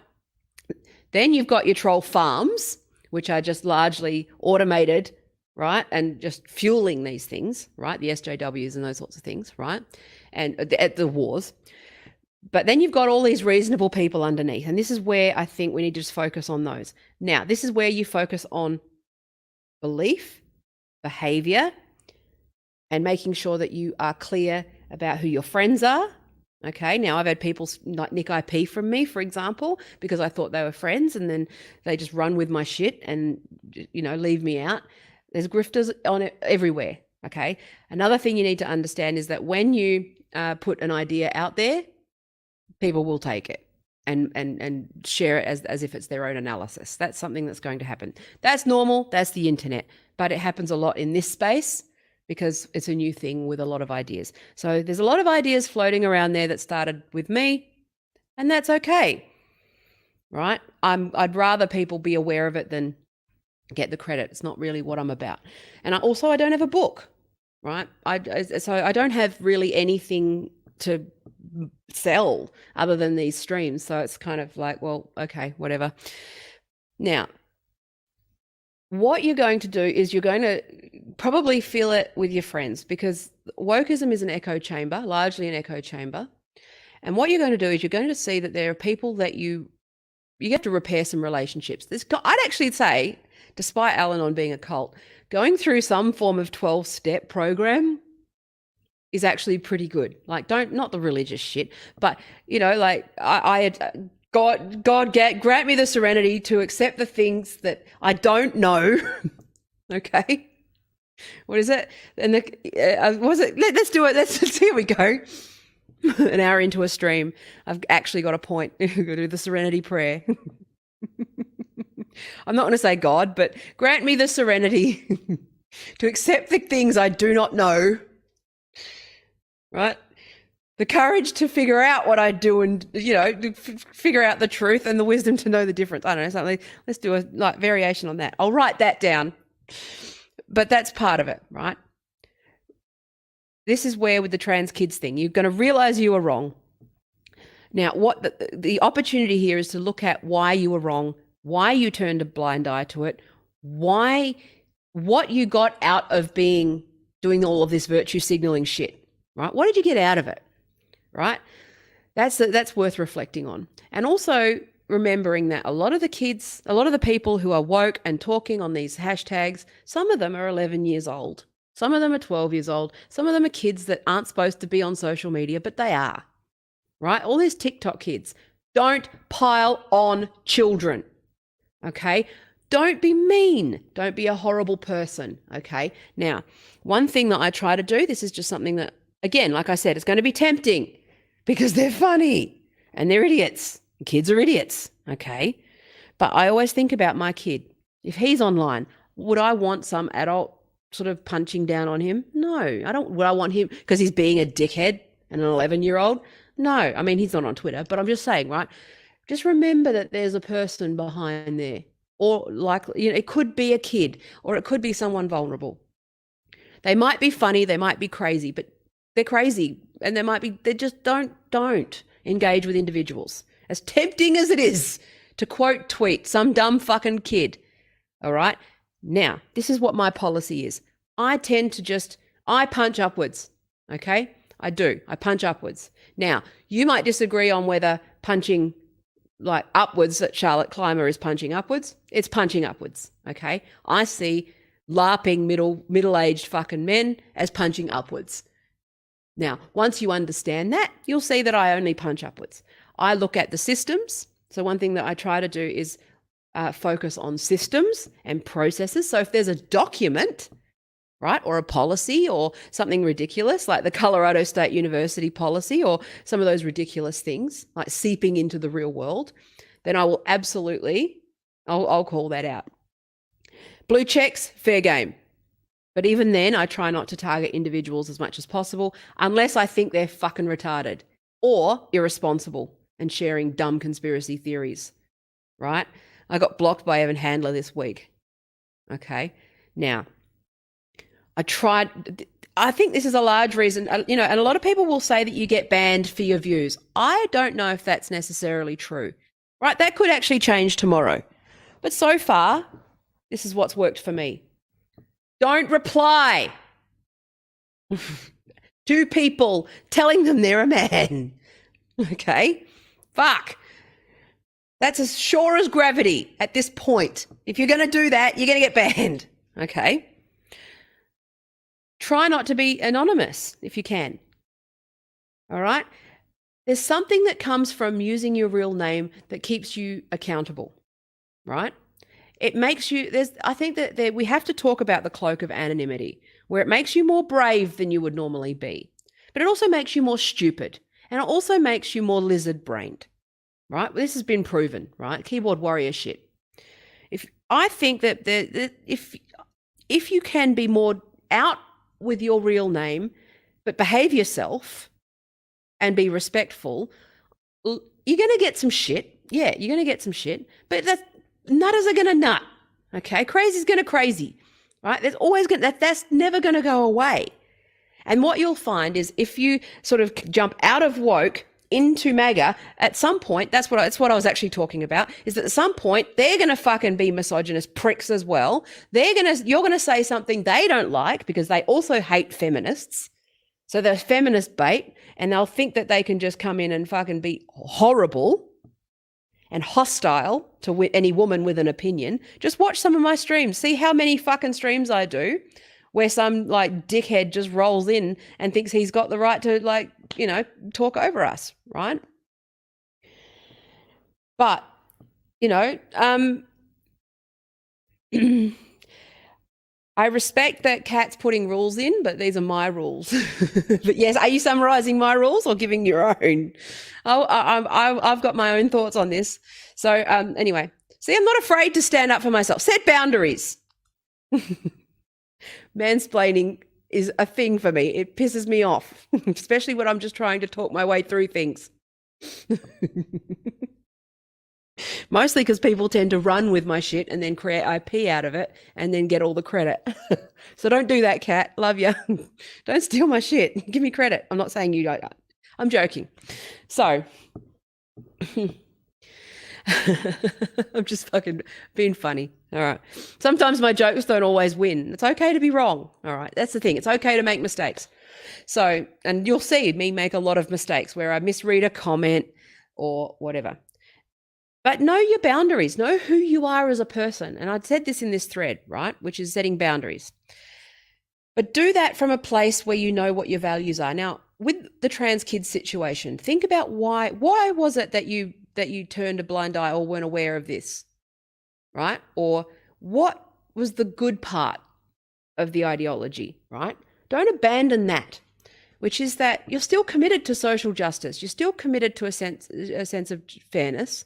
Then you've got your troll farms, which are just largely automated, right? And just fueling these things, right? The SJWs and those sorts of things, right? And at the wars. But then you've got all these reasonable people underneath. And this is where I think we need to just focus on those. Now, this is where you focus on belief, behavior, and making sure that you are clear about who your friends are. Okay, now I've had people like nick IP from me, for example, because I thought they were friends, and then they just run with my shit and, leave me out. There's grifters on it everywhere. Okay. Another thing you need to understand is that when you put an idea out there, people will take it and share it as if it's their own analysis. That's something that's going to happen. That's normal. That's the internet. But it happens a lot in this space because it's a new thing with a lot of ideas. So there's a lot of ideas floating around there that started with me, and that's okay, right? I'd rather people be aware of it than get the credit. It's not really what I'm about. And I don't have a book, right? So I don't have really anything to sell other than these streams. So it's kind of like, well, okay, whatever. Now, what you're going to do is you're going to probably feel it with your friends, because wokeism is an echo chamber, largely an echo chamber. And what you're going to do is you're going to see that there are people that you have to repair some relationships. I'd actually say, despite Al-Anon being a cult, going through some form of 12-step program is actually pretty good. Like, not the religious shit, but God grant me the serenity to accept the things that I don't know. Okay, what is it? And was it? Let's do it. Here we go. An hour into a stream, I've actually got a point. We're going to do the serenity prayer. I'm not going to say God, but grant me the serenity to accept the things I do not know. Right? The courage to figure out what I do and, figure out the truth, and the wisdom to know the difference. I don't know, something. Let's do a variation on that. I'll write that down. But that's part of it, right? This is where with the trans kids thing, you're going to realize you were wrong. Now, what the opportunity here is to look at why you were wrong, why you turned a blind eye to it, what you got out of doing all of this virtue signaling shit. Right? What did you get out of it? Right? That's worth reflecting on. And also remembering that a lot of the people who are woke and talking on these hashtags, some of them are 11 years old. Some of them are 12 years old. Some of them are kids that aren't supposed to be on social media, but they are. Right? All these TikTok kids. Don't pile on children. Okay? Don't be mean. Don't be a horrible person. Okay? Now, one thing that I try to do, this is just something that, again, like I said, it's going to be tempting because they're funny and they're idiots. Kids are idiots, okay? But I always think about my kid. If he's online, would I want some adult sort of punching down on him? No, I don't. Would I want him because he's being a dickhead and an 11-year-old? No, I mean, he's not on Twitter, but I'm just saying, right? Just remember that there's a person behind there, or it could be a kid, or it could be someone vulnerable. They might be funny, they might be crazy, but they're crazy, and they just don't engage with individuals. As tempting as it is to quote tweet some dumb fucking kid. All right. Now, this is what my policy is. I tend to I punch upwards. Okay. I do. I punch upwards. Now, you might disagree on whether punching like upwards, that Charlotte Clymer is punching upwards. It's punching upwards. Okay. I see LARPing middle-aged fucking men as punching upwards. Now, once you understand that, you'll see that I only punch upwards. I look at the systems. So one thing that I try to do is focus on systems and processes. So if there's a document, right, or a policy or something ridiculous like the Colorado State University policy or some of those ridiculous things like seeping into the real world, then I will absolutely, I'll call that out. Blue checks, fair game. But even then, I try not to target individuals as much as possible unless I think they're fucking retarded or irresponsible and sharing dumb conspiracy theories, right? I got blocked by Evan Handler this week. Okay. Now, I think this is a large reason, and a lot of people will say that you get banned for your views. I don't know if that's necessarily true, right? That could actually change tomorrow. But so far, this is what's worked for me. Don't reply to people telling them they're a man. Okay? Fuck. That's as sure as gravity at this point. If you're going to do that, you're going to get banned. Okay? Try not to be anonymous if you can. All right? There's something that comes from using your real name that keeps you accountable, right? It makes you, I think that we have to talk about the cloak of anonymity, where it makes you more brave than you would normally be. But it also makes you more stupid. And it also makes you more lizard-brained, right? This has been proven, right? Keyboard warrior shit. I think that if you can be more out with your real name, but behave yourself and be respectful, you're going to get some shit. Yeah, you're going to get some shit. But nutters are going to nut. Okay, crazy's going to crazy. Right? There's always that's never going to go away. And what you'll find is if you sort of jump out of woke into MAGA, at some point, that's what I was actually talking about, is that at some point they're going to fucking be misogynist pricks as well. You're going to say something they don't like because they also hate feminists. So they're feminist bait, and they'll think that they can just come in and fucking be horrible and hostile to any woman with an opinion. Just watch some of my streams. See how many fucking streams I do where some like dickhead just rolls in and thinks he's got the right to talk over us, right? But, I respect that Kat's putting rules in, but these are my rules. But yes, are you summarizing my rules or giving your own? I've got my own thoughts on this. So anyway, see, I'm not afraid to stand up for myself. Set boundaries. Mansplaining is a thing for me. It pisses me off, especially when I'm just trying to talk my way through things. Mostly because people tend to run with my shit and then create IP out of it and then get all the credit. So don't do that, Kat. Love you. Don't steal my shit. Give me credit. I'm not saying you don't. I'm joking. So I'm just fucking being funny. All right. Sometimes my jokes don't always win. It's okay to be wrong. All right. That's the thing. It's okay to make mistakes. So, and you'll see me make a lot of mistakes where I misread a comment or whatever. But know your boundaries. Know who you are as a person. And I'd said this in this thread, right, which is setting boundaries. But do that from a place where you know what your values are. Now, with the trans kids situation, think about why was it that you turned a blind eye or weren't aware of this, right? Or what was the good part of the ideology, right? Don't abandon that, which is that you're still committed to social justice. You're still committed to a sense of fairness,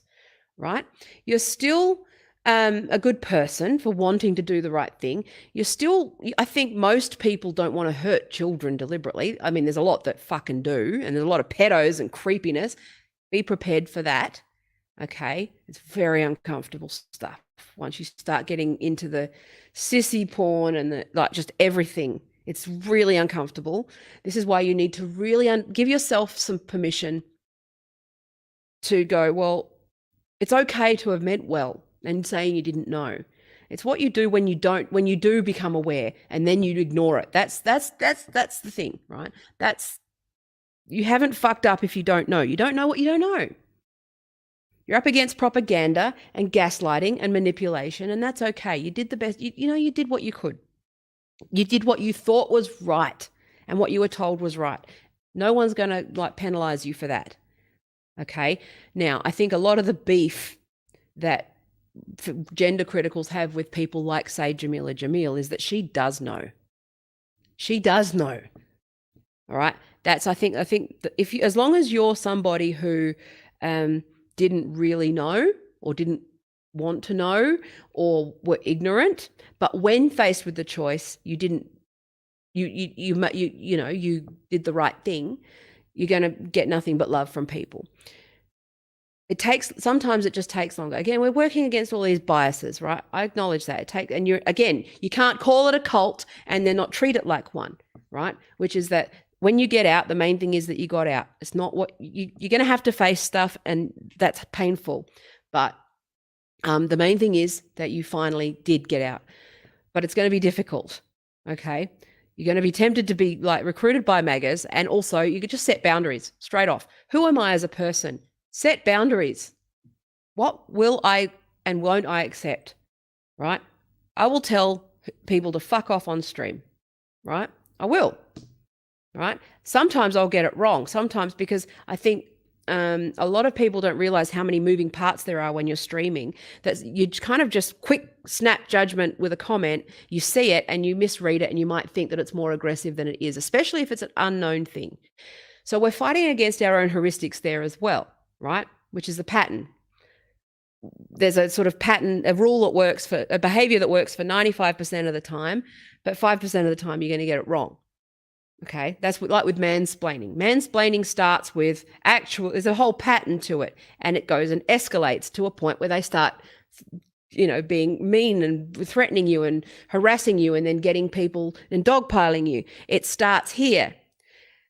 right? You're still a good person for wanting to do the right thing. You're still, I think most people don't want to hurt children deliberately. I mean, there's a lot that fucking do, and there's a lot of pedos and creepiness. Be prepared for that, okay? It's very uncomfortable stuff. Once you start getting into the sissy porn and just everything, it's really uncomfortable. This is why you need to really give yourself some permission to go, well, it's okay to have meant well and saying you didn't know. It's what you do when you do become aware and then you ignore it. That's the thing, right? You haven't fucked up if you don't know. You don't know what you don't know. You're up against propaganda and gaslighting and manipulation, and that's okay. You did the best. You did what you could. You did what you thought was right and what you were told was right. No one's going to like penalize you for that. Okay. Now, I think a lot of the beef that gender criticals have with people like, say, Jamila Jamil is that she does know. She does know. All right. That's, I think that if you, as long as you're somebody who didn't really know or didn't want to know or were ignorant, but when faced with the choice, you didn't, you know, you did the right thing, you're going to get nothing but love from people. Sometimes it just takes longer. Again, we're working against all these biases, right? I acknowledge that. You can't call it a cult and then not treat it like one, right? Which is that when you get out, the main thing is that you got out. It's not what you're going to have to face stuff, and that's painful. But the main thing is that you finally did get out. But it's going to be difficult, okay? You're going to be tempted to be like recruited by MAGAs, and also you could just set boundaries straight off. Who am I as a person? Set boundaries. What will I and won't I accept, right? I will tell people to fuck off on stream, right? I will, right? Sometimes I'll get it wrong. Sometimes because I think a lot of people don't realize how many moving parts there are when you're streaming, that you kind of just quick snap judgment with a comment, you see it and you misread it and you might think that it's more aggressive than it is, especially if it's an unknown thing. So we're fighting against our own heuristics there as well, right? Which is a pattern. There's a sort of pattern, a rule that works for, a behavior that works for 95% of the time, but 5% of the time you're going to get it wrong. Okay, that's like with mansplaining. Mansplaining starts with there's a whole pattern to it, and it goes and escalates to a point where they start, you know, being mean and threatening you and harassing you and then getting people and dogpiling you. It starts here.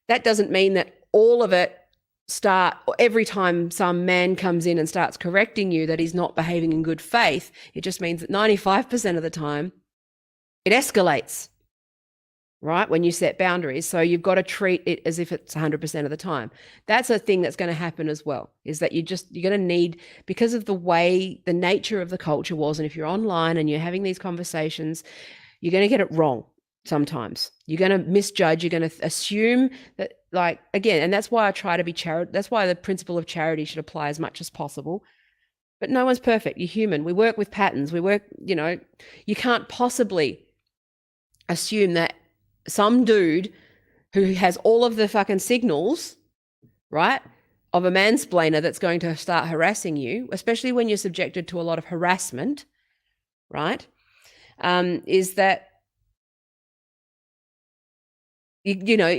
That doesn't mean that all of it every time some man comes in and starts correcting you that he's not behaving in good faith. It just means that 95% of the time it escalates. Right? When you set boundaries. So you've got to treat it as if it's 100% of the time. That's a thing that's going to happen as well, is that you're going to need, because of the way the nature of the culture was, and if you're online and you're having these conversations, you're going to get it wrong sometimes. You're going to misjudge. You're going to assume that, like, again, and that's why I try to be that's why the principle of charity should apply as much as possible. But no one's perfect. You're human. We work with patterns. We work, you know, you can't possibly assume that some dude who has all of the fucking signals, right, of a mansplainer that's going to start harassing you, especially when you're subjected to a lot of harassment, right, is that, you know,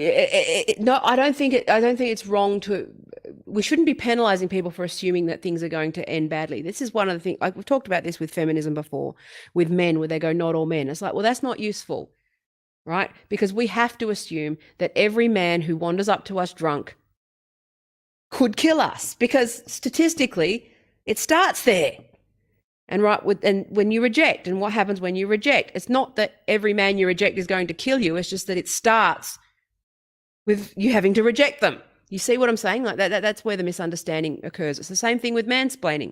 no, I don't think it's wrong we shouldn't be penalizing people for assuming that things are going to end badly. This is one of the things, like we've talked about this with feminism before, with men, where they go, not all men. It's like, well, that's not useful. Right? Because we have to assume that every man who wanders up to us drunk could kill us, because statistically it starts there. And when you reject, and what happens when you reject, it's not that every man you reject is going to kill you. It's just that it starts with you having to reject them. You see what I'm saying? Like that's where the misunderstanding occurs. It's the same thing with mansplaining,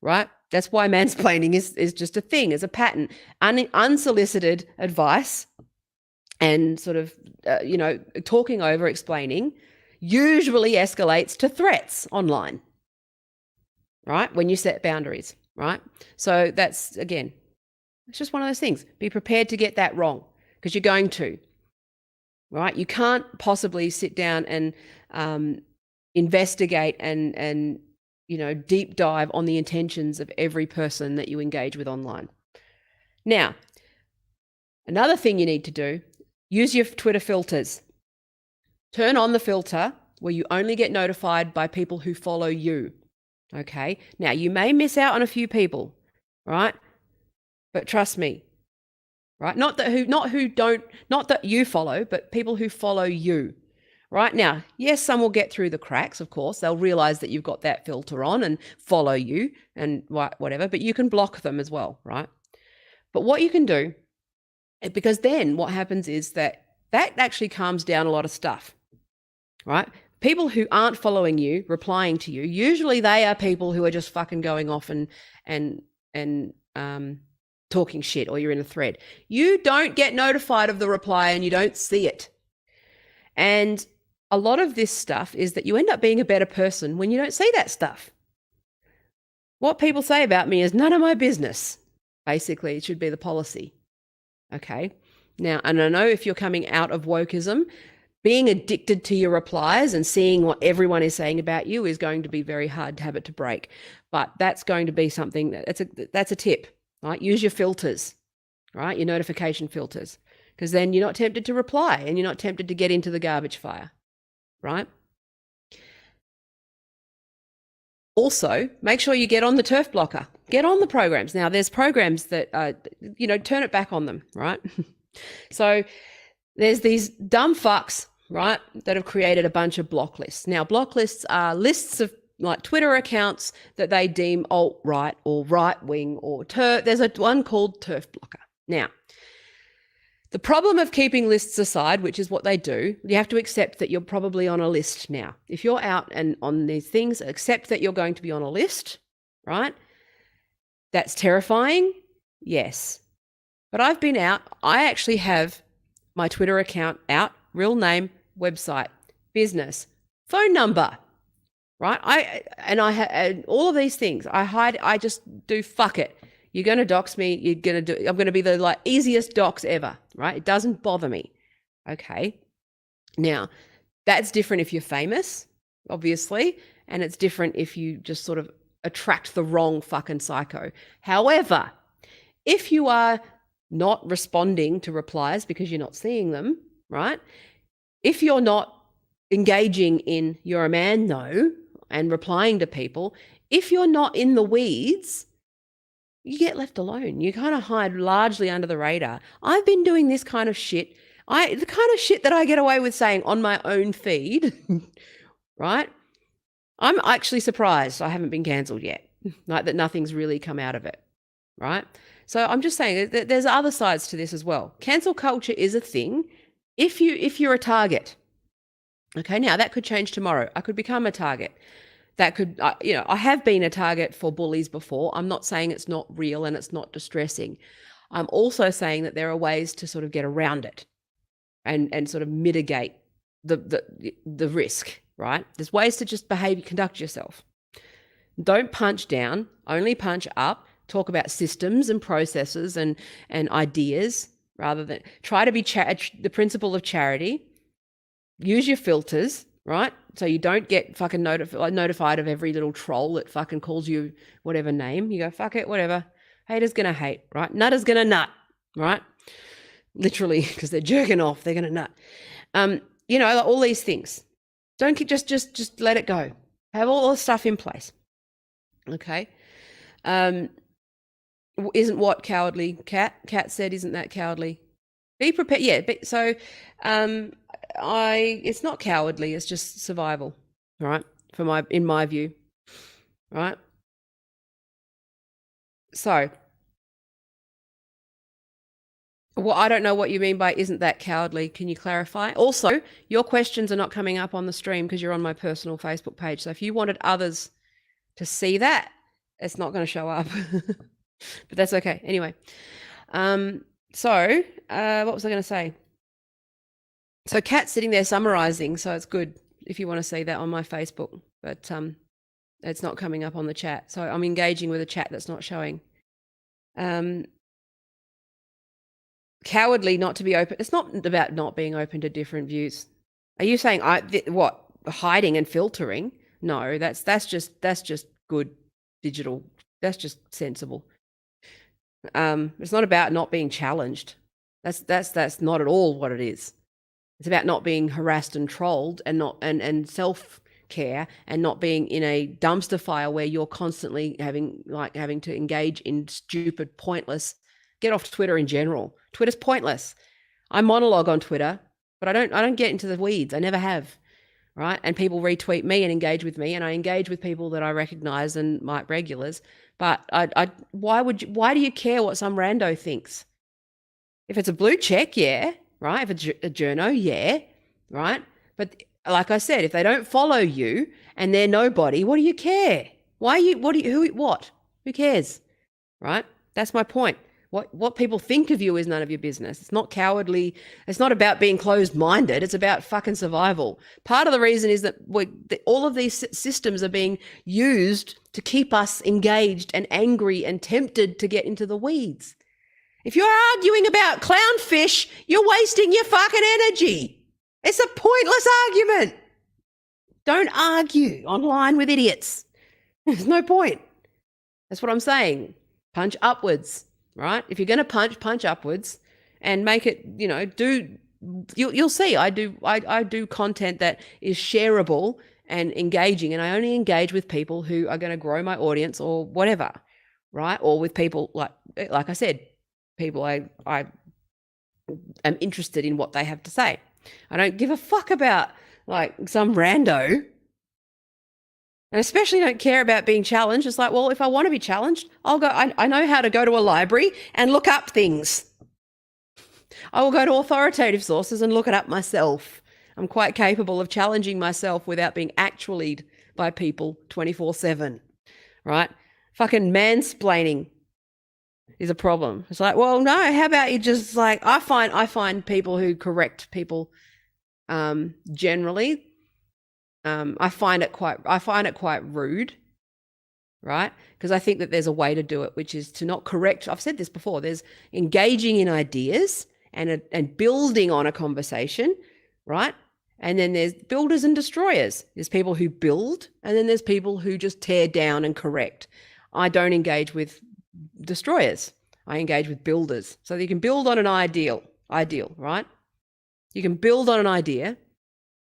right? That's why mansplaining is just a thing, is a pattern. Unsolicited advice and sort of, you know, talking over, explaining, usually escalates to threats online, right? When you set boundaries, right? So that's, again, it's just one of those things. Be prepared to get that wrong, because you're going to, right? You can't possibly sit down and investigate and, you know, deep dive on the intentions of every person that you engage with online. Now, another thing you need to do, use your Twitter filters. Turn on the filter where you only get notified by people who follow you. Okay. Now, you may miss out on a few people, right? But trust me, right? Not that you follow, but people who follow you. Right? Now, yes, some will get through the cracks, of course. They'll realize that you've got that filter on and follow you and whatever, but you can block them as well, right? But what you can do, because then what happens is that actually calms down a lot of stuff, right? People who aren't following you, replying to you, usually they are people who are just fucking going off and talking shit or you're in a thread. You don't get notified of the reply and you don't see it. And a lot of this stuff is that you end up being a better person when you don't see that stuff. What people say about me is none of my business. Basically, it should be the policy. Okay. Now, and I know if you're coming out of wokeism, being addicted to your replies and seeing what everyone is saying about you is going to be very hard habit to break. But that's going to be something that's a tip, right? Use your filters, right? Your notification filters, because then you're not tempted to reply and you're not tempted to get into the garbage fire, right? Also, make sure you get on the turf blocker. Get on the programs. Now, there's programs that, turn it back on them, right? So there's these dumb fucks, right, that have created a bunch of block lists. Now, block lists are lists of like Twitter accounts that they deem alt-right or right-wing or there's one called turf blocker. Now, the problem of keeping lists aside, which is what they do, you have to accept that you're probably on a list now. If you're out and on these things, accept that you're going to be on a list, right? That's terrifying, yes. But I've been out. I actually have my Twitter account out, real name, website, business, phone number, right? And all of these things. I hide. I just do fuck it. You're going to dox me. I'm going to be the easiest dox ever, right? It doesn't bother me. Okay. Now, that's different if you're famous, obviously, and it's different if you just sort of attract the wrong fucking psycho. However, if you are not responding to replies because you're not seeing them, right? If you're not engaging in you're a man, no, and replying to people, if you're not in the weeds, you get left alone. You kind of hide largely under the radar. I've been doing this kind of shit. The kind of shit that I get away with saying on my own feed, right? I'm actually surprised I haven't been cancelled yet, like that nothing's really come out of it, right? So I'm just saying that there's other sides to this as well. Cancel culture is a thing if you're a target. Okay, now that could change tomorrow. I could become a target. That could, I have been a target for bullies before. I'm not saying it's not real and it's not distressing. I'm also saying that there are ways to sort of get around it and sort of mitigate the risk, right? There's ways to just conduct yourself. Don't punch down, only punch up. Talk about systems and processes and ideas rather than try to be the principle of charity. Use your filters, right? So you don't get fucking notified of every little troll that fucking calls you whatever name. You go, fuck it, whatever. Haters gonna hate, right? Nutter's gonna nut, right? Literally, because they're jerking off, they're gonna nut. All these things. Don't just let it go. Have all the stuff in place. Okay. Isn't what cowardly? Kat said, isn't that cowardly? Be prepared. Yeah. It's not cowardly. It's just survival, right? In my view, right? So, well, I don't know what you mean by isn't that cowardly. Can you clarify? Also, your questions are not coming up on the stream because you're on my personal Facebook page. So if you wanted others to see that, it's not going to show up. But that's okay. Anyway, what was I going to say? So Kat's sitting there summarizing, so it's good if you want to see that on my Facebook, but it's not coming up on the chat. So I'm engaging with a chat that's not showing. Cowardly not to be open. It's not about not being open to different views. Are you saying hiding and filtering? No, that's just good digital. That's just sensible. It's not about not being challenged. That's not at all what it is. It's about not being harassed and trolled and self-care and not being in a dumpster fire where you're constantly having to engage in stupid, pointless. Get off Twitter in general. Twitter's pointless. I monologue on Twitter, but I don't get into the weeds. I never have. Right? And people retweet me and engage with me, and I engage with people that I recognize and my regulars. But why do you care what some rando thinks? If it's a blue check, yeah, right? If it's a journo, yeah, right? But like I said, if they don't follow you and they're nobody, what do you care? Who cares? Right? That's my point. What people think of you is none of your business. It's not cowardly. It's not about being closed-minded. It's about fucking survival. Part of the reason is that all of these systems are being used to keep us engaged and angry and tempted to get into the weeds. If you're arguing about clownfish, you're wasting your fucking energy. It's a pointless argument. Don't argue online with idiots. There's no point. That's what I'm saying. Punch upwards. Right? If you're going to punch upwards and make it, you'll see I do content that is shareable and engaging, and I only engage with people who are going to grow my audience or whatever, right? Or with people like I said, people I am interested in what they have to say. I don't give a fuck about like some rando. And especially don't care about being challenged. It's like, well, if I want to be challenged, I'll go. I know how to go to a library and look up things. I will go to authoritative sources and look it up myself. I'm quite capable of challenging myself without being actuallyed by people 24/7, right? Fucking mansplaining is a problem. It's like, well, no, how about you just like, I find people who correct people generally, I find it quite rude, right? Because I think that there's a way to do it, which is to not correct. I've said this before. There's engaging in ideas and building on a conversation, right? And then there's builders and destroyers. There's people who build, and then there's people who just tear down and correct. I don't engage with destroyers. I engage with builders. So you can build on an ideal, right? You can build on an idea,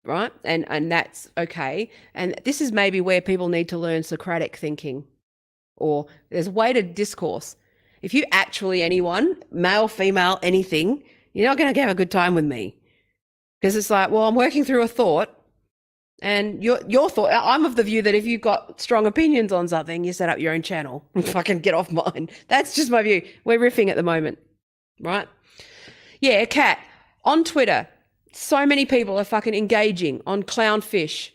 right? And that's okay. And this is maybe where people need to learn Socratic thinking, or there's a way to discourse. If you anyone, male, female, anything, you're not going to have a good time with me. Because it's like, well, I'm working through a thought, and your thought, I'm of the view that if you've got strong opinions on something, you set up your own channel and fucking get off mine. That's just my view. We're riffing at the moment, right? Yeah, Kat, on Twitter, so many people are fucking engaging on clownfish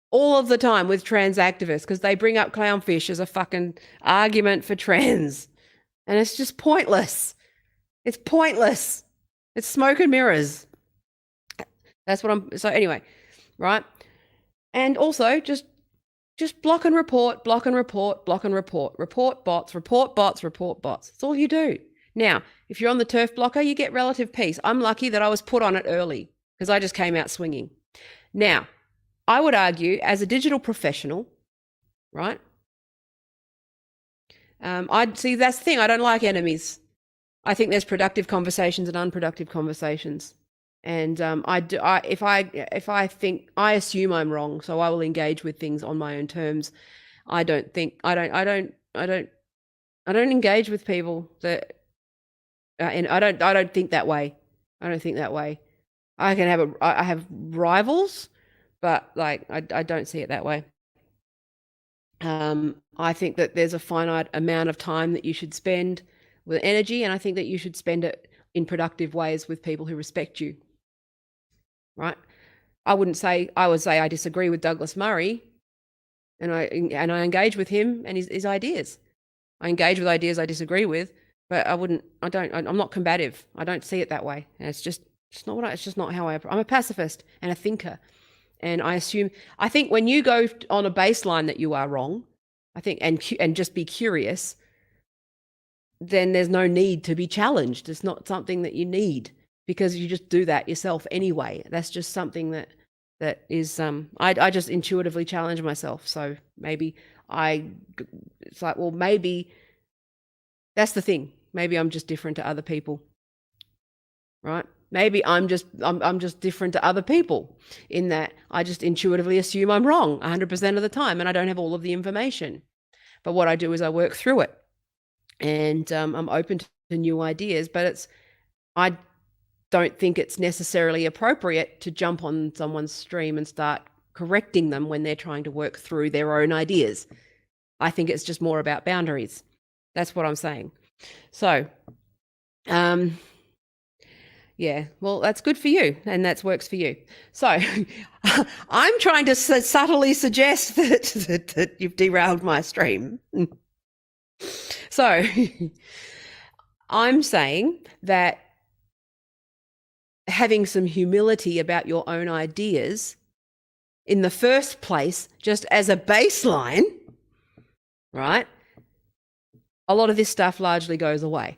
all of the time with trans activists because they bring up clownfish as a fucking argument for trans. And it's just pointless. It's pointless. It's smoke and mirrors. That's what so anyway, right? And also just block and report, block and report, block and report. Report bots, report bots, report bots. That's all you do. Now, if you're on the turf blocker, you get relative peace. I'm lucky that I was put on it early because I just came out swinging. Now, I would argue as a digital professional, right? I'd see that's the thing. I don't like enemies. I think there's productive conversations and unproductive conversations. And if I think, I assume I'm wrong, so I will engage with things on my own terms. I don't engage with people that, and I don't think that way. I don't think that way. I have rivals, but like I don't see it that way. I think that there's a finite amount of time that you should spend with energy, and I think that you should spend it in productive ways with people who respect you. Right? I would say I disagree with Douglas Murray, and I engage with him and his ideas. I engage with ideas I disagree with, but I'm not combative. I don't see it that way. And it's just not how I'm a pacifist and a thinker. And I think when you go on a baseline that you are wrong, I think, and just be curious, then there's no need to be challenged. It's not something that you need, because you just do that yourself anyway. That's just something that is, I just intuitively challenge myself. So maybe it's like, well, maybe that's the thing. Maybe I'm just different to other people, right? Maybe I'm just different to other people in that I just intuitively assume I'm wrong 100% of the time, and I don't have all of the information. But what I do is I work through it, and I'm open to new ideas. But I don't think it's necessarily appropriate to jump on someone's stream and start correcting them when they're trying to work through their own ideas. I think it's just more about boundaries. That's what I'm saying. So, yeah, well, that's good for you, and that works for you. So I'm trying to subtly suggest that you've derailed my stream. So I'm saying that having some humility about your own ideas in the first place, just as a baseline, right? A lot of this stuff largely goes away,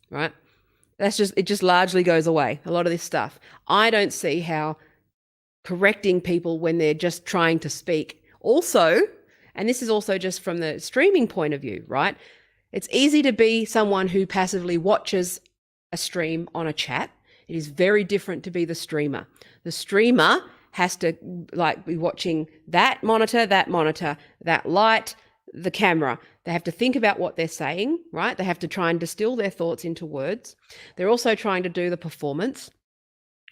right? It just largely goes away. A lot of this stuff. I don't see how correcting people when they're just trying to speak. Also, and this is also just from the streaming point of view, right? It's easy to be someone who passively watches a stream on a chat. It is very different to be the streamer. The streamer has to be watching that monitor, that light, the camera. They have to think about what they're saying, right? They have to try and distill their thoughts into words. They're also trying to do the performance,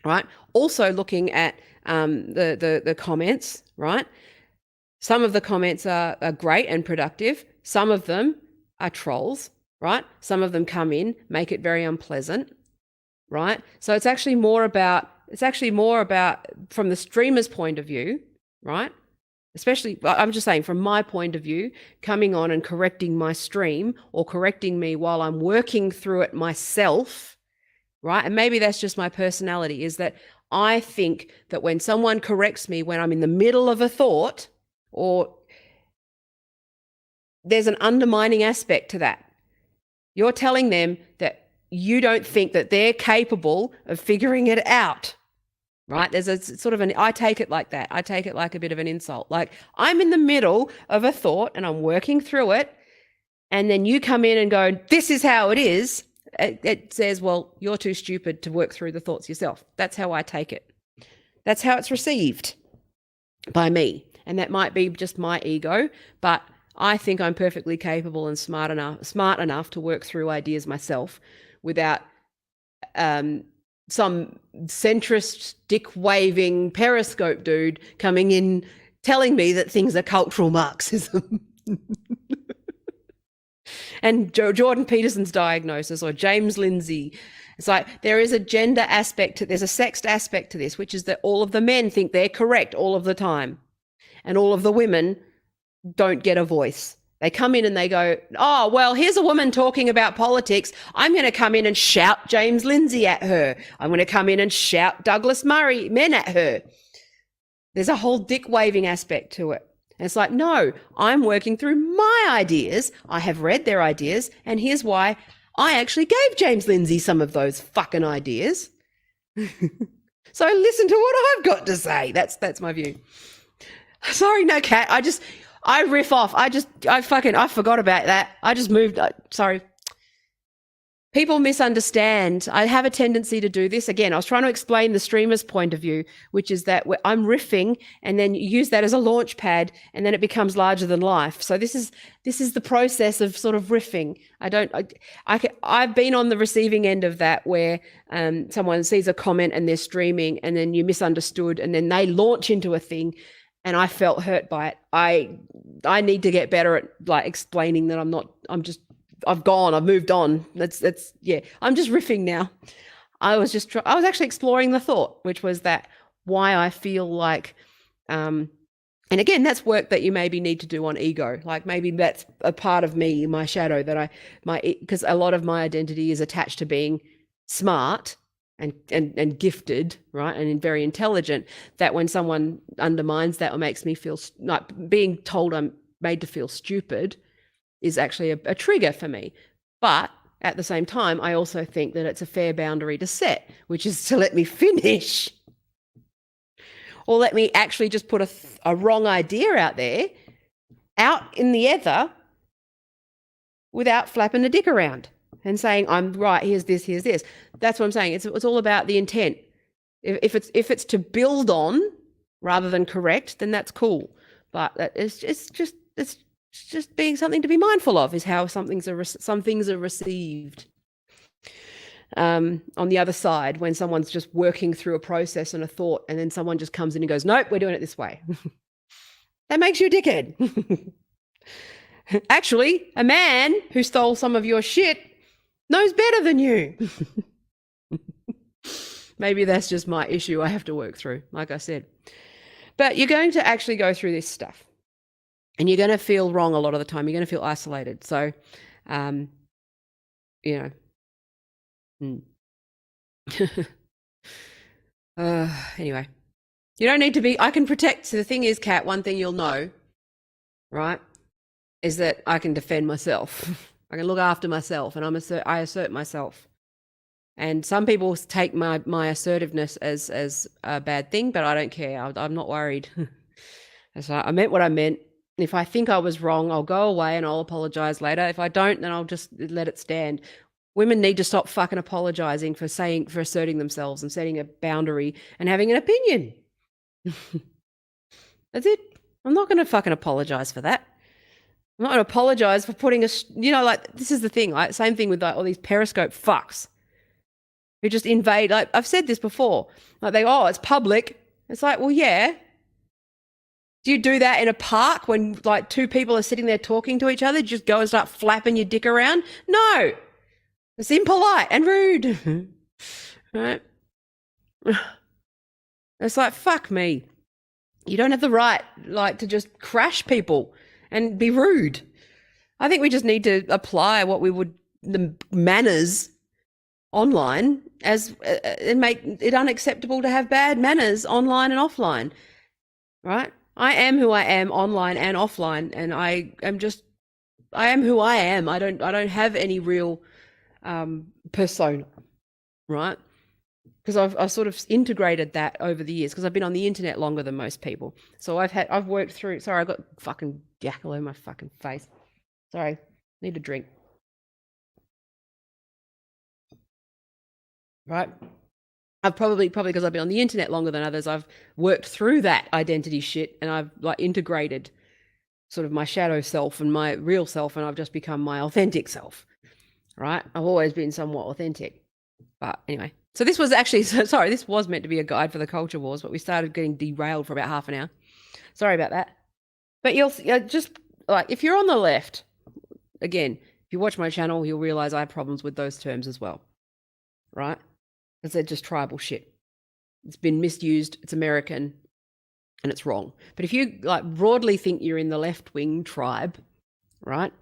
right? Also looking at the comments, right? Some of the comments are great and productive. Some of them are trolls, right? Some of them come in, make it very unpleasant, right? So it's actually more about from the streamer's point of view, right? Especially, I'm just saying from my point of view, coming on and correcting my stream or correcting me while I'm working through it myself, right? And maybe that's just my personality, is that I think that when someone corrects me when I'm in the middle of a thought, or there's an undermining aspect to that. You're telling them that you don't think that they're capable of figuring it out, right? There's a sort of I take it like that. I take it like a bit of an insult. Like, I'm in the middle of a thought and I'm working through it, and then you come in and go, this is how it is. It says, well, you're too stupid to work through the thoughts yourself. That's how I take it. That's how it's received by me. And that might be just my ego, but I think I'm perfectly capable and smart enough to work through ideas myself without some centrist, dick-waving periscope dude coming in telling me that things are cultural Marxism. And Jordan Peterson's diagnosis, or James Lindsay. It's like there is a gender aspect, there's a sexed aspect to this, which is that all of the men think they're correct all of the time. And all of the women don't get a voice. They come in and they go, oh, well, here's a woman talking about politics. I'm going to come in and shout James Lindsay at her. I'm going to come in and shout Douglas Murray men at her. There's a whole dick-waving aspect to it. And it's like, no, I'm working through my ideas. I have read their ideas, and here's why I actually gave James Lindsay some of those fucking ideas. So listen to what I've got to say. That's my view. Sorry, no, Kat. I riff off. I forgot about that. I just moved. Sorry. People misunderstand. I have a tendency to do this. Again, I was trying to explain the streamer's point of view, which is that I'm riffing and then you use that as a launch pad and then it becomes larger than life. So this is the process of sort of riffing. I've been on the receiving end of that, where someone sees a comment and they're streaming and then you misunderstood and then they launch into a thing. And I felt hurt by it. I need to get better at explaining that I've moved on. Yeah. I'm just riffing now. I was actually exploring the thought, which was that why I feel like, and again, that's work that you maybe need to do on ego. Like maybe that's a part of me, my shadow, because a lot of my identity is attached to being smart and gifted, right, and very intelligent, that when someone undermines that or makes me feel like being told I'm made to feel stupid is actually a trigger for me. But at the same time, I also think that it's a fair boundary to set, which is to let me finish, or let me actually just put a wrong idea out in the ether without flapping the dick around and saying, I'm right, here's this. That's what I'm saying. It's all about the intent. If it's to build on rather than correct, then that's cool. But it's just being something to be mindful of, is how some things are received. On the other side, when someone's just working through a process and a thought, and then someone just comes in and goes, nope, we're doing it this way. That makes you a dickhead. Actually, a man who stole some of your shit knows better than you. Maybe that's just my issue I have to work through, like I said. But you're going to actually go through this stuff, and you're going to feel wrong a lot of the time. You're going to feel isolated. So you know. Anyway, you don't need to be. I can protect. So the thing is, Kat, one thing you'll know, right, is that I can defend myself. I can look after myself, and I assert myself. And some people take my assertiveness as a bad thing, but I don't care. I'm not worried. So I meant what I meant. If I think I was wrong, I'll go away and I'll apologize later. If I don't, then I'll just let it stand. Women need to stop fucking apologizing for asserting themselves and setting a boundary and having an opinion. That's it. I'm not going to fucking apologize for that. I'm not going to apologize for putting like, this is the thing, like, same thing with like all these Periscope fucks who just invade. Like, I've said this before, like it's public. It's like, well, yeah. Do you do that in a park when like two people are sitting there talking to each other? Just go and start flapping your dick around? No. It's impolite and rude. Right? It's like, fuck me. You don't have the right, like, to just crash people and be rude. I think we just need to apply what we would, the manners online, as and make it unacceptable to have bad manners online and offline. Right? I am who I am online and offline, and I am who I am. I don't have any real persona, right? Because I've sort of integrated that over the years, because I've been on the internet longer than most people. So I've worked through. Sorry, I got fucking jackal in my fucking face. Sorry, need a drink. Right? I've probably because I've been on the internet longer than others, I've worked through that identity shit, and I've like integrated sort of my shadow self and my real self, and I've just become my authentic self. Right? I've always been somewhat authentic. But anyway, so this was actually, sorry, this was meant to be a guide for the culture wars, but we started getting derailed for about half an hour. Sorry about that. But you'll just, like, if you're on the left, again, if you watch my channel, you'll realize I have problems with those terms as well. Right? Because they're just tribal shit. It's been misused, it's American, and it's wrong. But if you like broadly think you're in the left-wing tribe, right,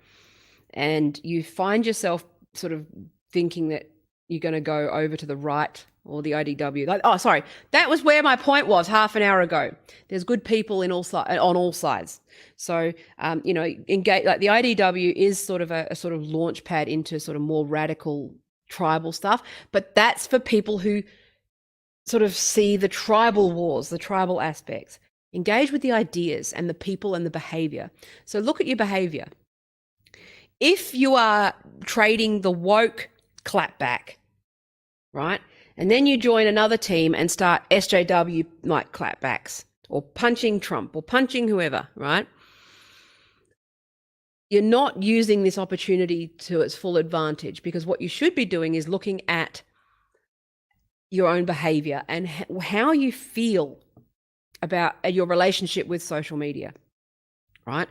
and you find yourself sort of thinking that you're going to go over to the right or the IDW. Like, oh, sorry, that was where my point was half an hour ago. There's good people on all sides. So, engage. Like the IDW is sort of a sort of launch pad into sort of more radical tribal stuff, but that's for people who sort of see the tribal wars, the tribal aspects. Engage with the ideas and the people and the behavior. So look at your behavior. If you are trading the woke clapback, right, and then you join another team and start SJW like clapbacks, or punching Trump or punching whoever, right, you're not using this opportunity to its full advantage, because what you should be doing is looking at your own behavior and how you feel about your relationship with social media, right?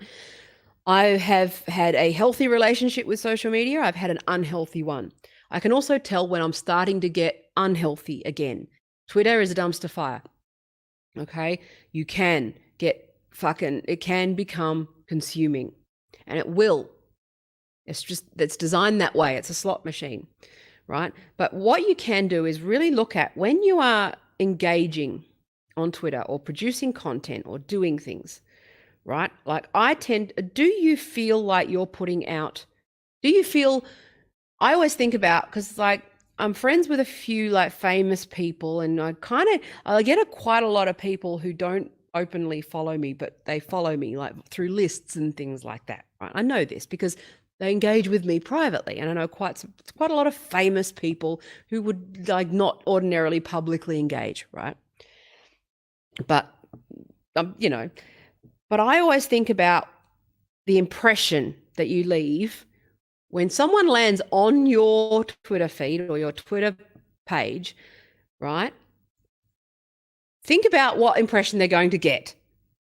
I have had a healthy relationship with social media. I've had an unhealthy one. I can also tell when I'm starting to get unhealthy again. Twitter is a dumpster fire. Okay? You can get it can become consuming, and it will. It's designed that way. It's a slot machine, right? But what you can do is really look at when you are engaging on Twitter or producing content or doing things, right? Like do you feel like you're putting out, I always think about, because like I'm friends with a few like famous people, and I get quite a lot of people who don't openly follow me, but they follow me like through lists and things like that, right? I know this because they engage with me privately, and I know quite a lot of famous people who would like not ordinarily publicly engage, right? But but I always think about the impression that you leave when someone lands on your Twitter feed or your Twitter page, right? Think about what impression they're going to get,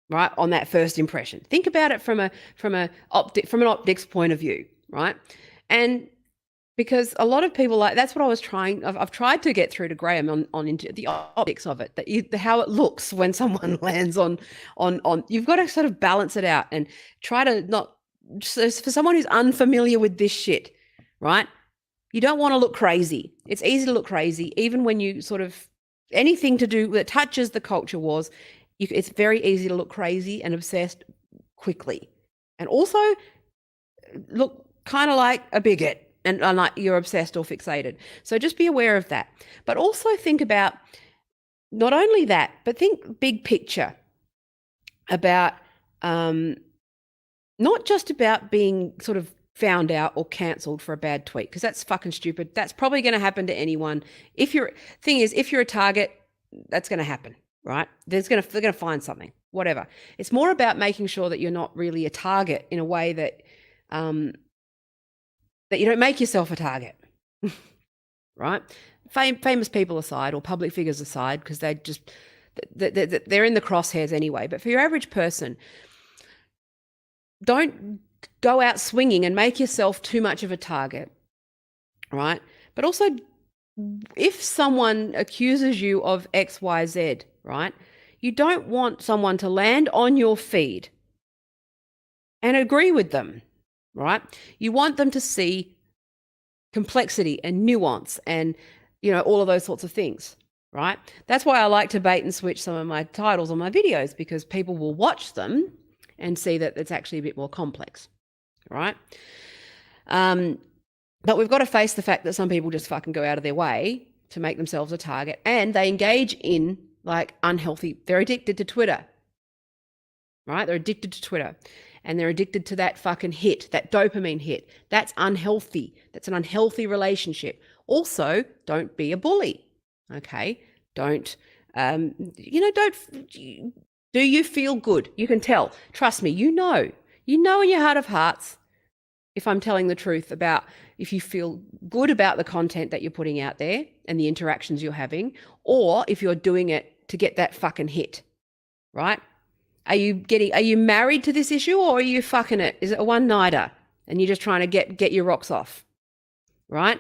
right, on that first impression. Think about it from an optics point of view, right? And because a lot of people, like, that's what I've tried to get through to Graham on into the optics of it, how it looks when someone lands on. You've got to sort of balance it out and try to not, for someone who's unfamiliar with this shit, right? You don't want to look crazy. It's easy to look crazy, even when you sort of anything to do that touches the culture wars. It's very easy to look crazy and obsessed quickly, and also look kind of like a bigot and like you're obsessed or fixated. So just be aware of that. But also think about not only that, but think big picture about not just about being sort of found out or cancelled for a bad tweet, because that's fucking stupid. That's probably going to happen to anyone. If you're a target, that's going to happen, right? They're going to find something, whatever. It's more about making sure that you're not really a target in a way that that you don't make yourself a target, right? Famous people aside, or public figures aside, because they're in the crosshairs anyway. But for your average person, don't go out swinging and make yourself too much of a target, right? But also, if someone accuses you of X, Y, Z, right, you don't want someone to land on your feed and agree with them, right? You want them to see complexity and nuance and, all of those sorts of things, right? That's why I like to bait and switch some of my titles on my videos, because people will watch them and see that it's actually a bit more complex, right? But we've got to face the fact that some people just fucking go out of their way to make themselves a target, and they engage in like unhealthy, they're addicted to Twitter, right? They're addicted to Twitter, and they're addicted to that fucking hit, that dopamine hit. That's unhealthy. That's an unhealthy relationship. Also, don't be a bully, okay? Don't, do you feel good? You can tell. Trust me, you know in your heart of hearts if I'm telling the truth about if you feel good about the content that you're putting out there and the interactions you're having, or if you're doing it to get that fucking hit, right? Are you married to this issue, or are you fucking it? Is it a one-nighter and you're just trying to get your rocks off, right?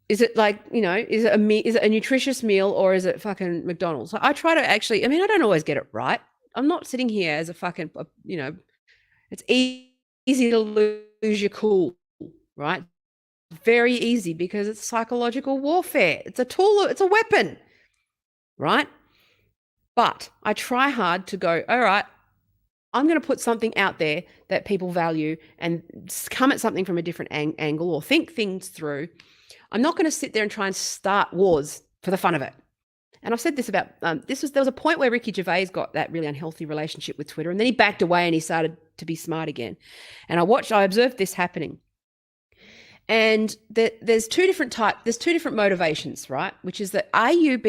Is it like, is it a nutritious meal, or is it fucking McDonald's? I try to actually, I don't always get it right. I'm not sitting here as a fucking, it's easy to lose your cool, right? Very easy, because it's psychological warfare. It's a tool, it's a weapon, right? But I try hard to go, all right, I'm going to put something out there that people value and come at something from a different angle, or think things through. I'm not going to sit there and try and start wars for the fun of it. And I've said this about, there was a point where Ricky Gervais got that really unhealthy relationship with Twitter, and then he backed away and he started to be smart again. And I observed this happening. And there's two different motivations, right? Which is that are you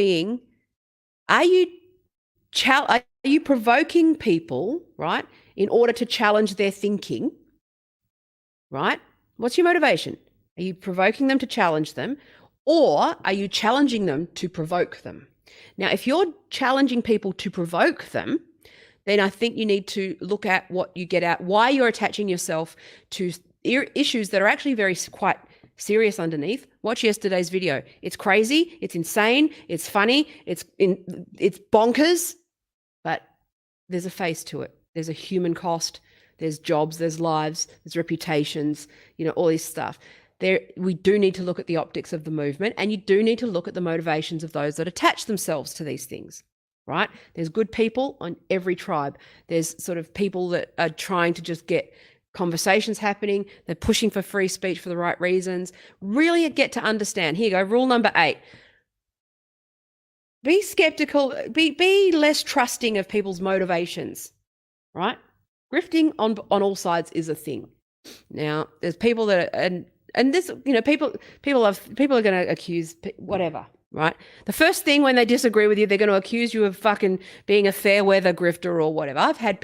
provoking people, right, in order to challenge their thinking, right? What's your motivation? Are you provoking them to challenge them, or are you challenging them to provoke them? Now, if you're challenging people to provoke them, then I think you need to look at what you get out, why you're attaching yourself to issues that are actually quite serious underneath. Watch yesterday's video. It's crazy, it's insane, it's funny, it's bonkers, but there's a face to it. There's a human cost, there's jobs, there's lives, there's reputations, all this stuff. We do need to look at the optics of the movement, and you do need to look at the motivations of those that attach themselves to these things, right? There's good people on every tribe. There's sort of people that are trying to just get conversations happening. They're pushing for free speech for the right reasons. Really get to understand. Here you go, rule number 8. Be skeptical, be less trusting of people's motivations, right? Grifting on all sides is a thing. Now, there's people that are, and this, people are going to accuse whatever, right? The first thing when they disagree with you, they're going to accuse you of fucking being a fair weather grifter or whatever. I've had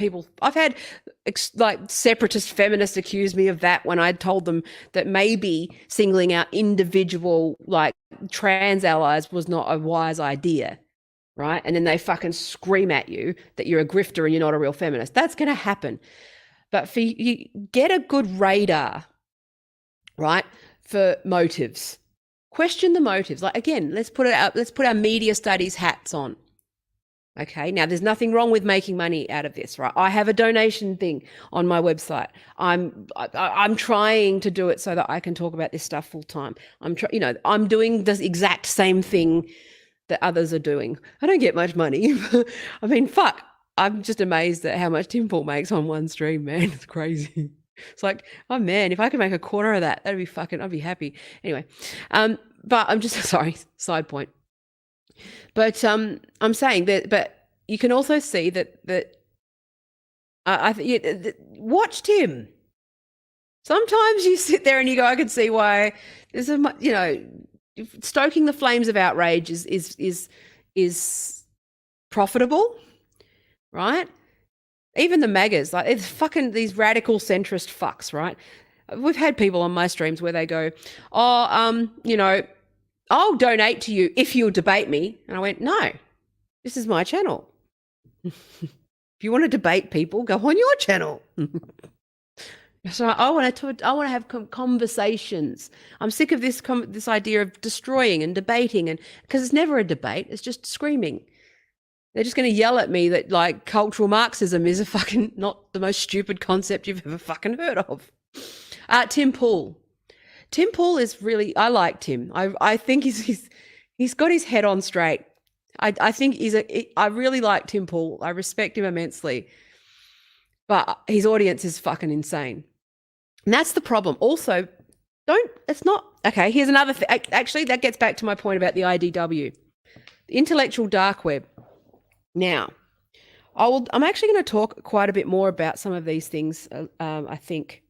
like separatist feminists accuse me of that when I told them that maybe singling out individual like trans allies was not a wise idea, right? And then they fucking scream at you that you're a grifter and you're not a real feminist. That's going to happen. But for you, get a good radar, right, for motives. Question the motives. Like, again, let's put our media studies hats on. Okay. Now, there's nothing wrong with making money out of this, right? I have a donation thing on my website. I'm trying to do it so that I can talk about this stuff full time. I'm doing the exact same thing that others are doing. I don't get much money. I mean, fuck. I'm just amazed at how much Tim Paul makes on one stream, man. It's crazy. It's like, oh man, if I could make a quarter of that, that'd be fucking, I'd be happy. Anyway, but I'm just sorry, side point. But I'm saying that, but you can also see that watched him. Sometimes you sit there and you go, I can see why there's stoking the flames of outrage is profitable, right? Even the MAGAs, like it's fucking these radical centrist fucks, right? We've had people on my streams where they go, I'll donate to you if you'll debate me. And I went, no, this is my channel. If you want to debate people, go on your channel. So I want to have conversations. I'm sick of this idea of destroying and debating, and because it's never a debate, it's just screaming. They're just going to yell at me that like cultural Marxism is a fucking not the most stupid concept you've ever fucking heard of. Tim Pool. Tim Pool is really, I like Tim. I think he's got his head on straight. I think I really like Tim Pool. I respect him immensely. But his audience is fucking insane. And that's the problem. Also, okay, here's another thing. Actually, that gets back to my point about the IDW. The intellectual dark web. Now, I'm actually going to talk quite a bit more about some of these things, I think.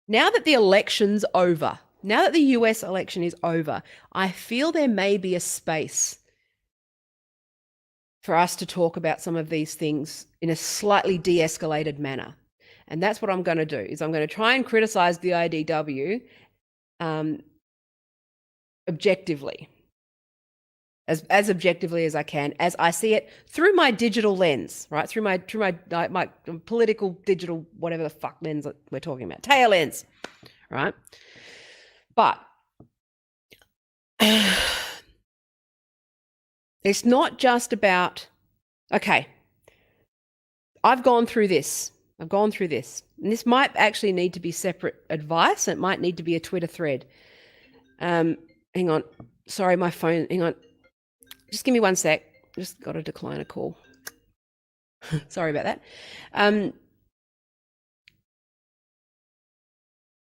Now that the election's over, now that the US election is over, I feel there may be a space for us to talk about some of these things in a slightly de-escalated manner. And that's what I'm going to do, is I'm going to try and criticize the IDW objectively, as objectively as I can, as I see it through my digital lens, right? Through my political digital, whatever the fuck lens we're talking about, tail lens, right? But it's not just about, okay, I've gone through this. And this might actually need to be separate advice. It might need to be a Twitter thread. Hang on. Sorry, my phone. Hang on. Just give me 1 sec. Just got to decline a call. Sorry about that.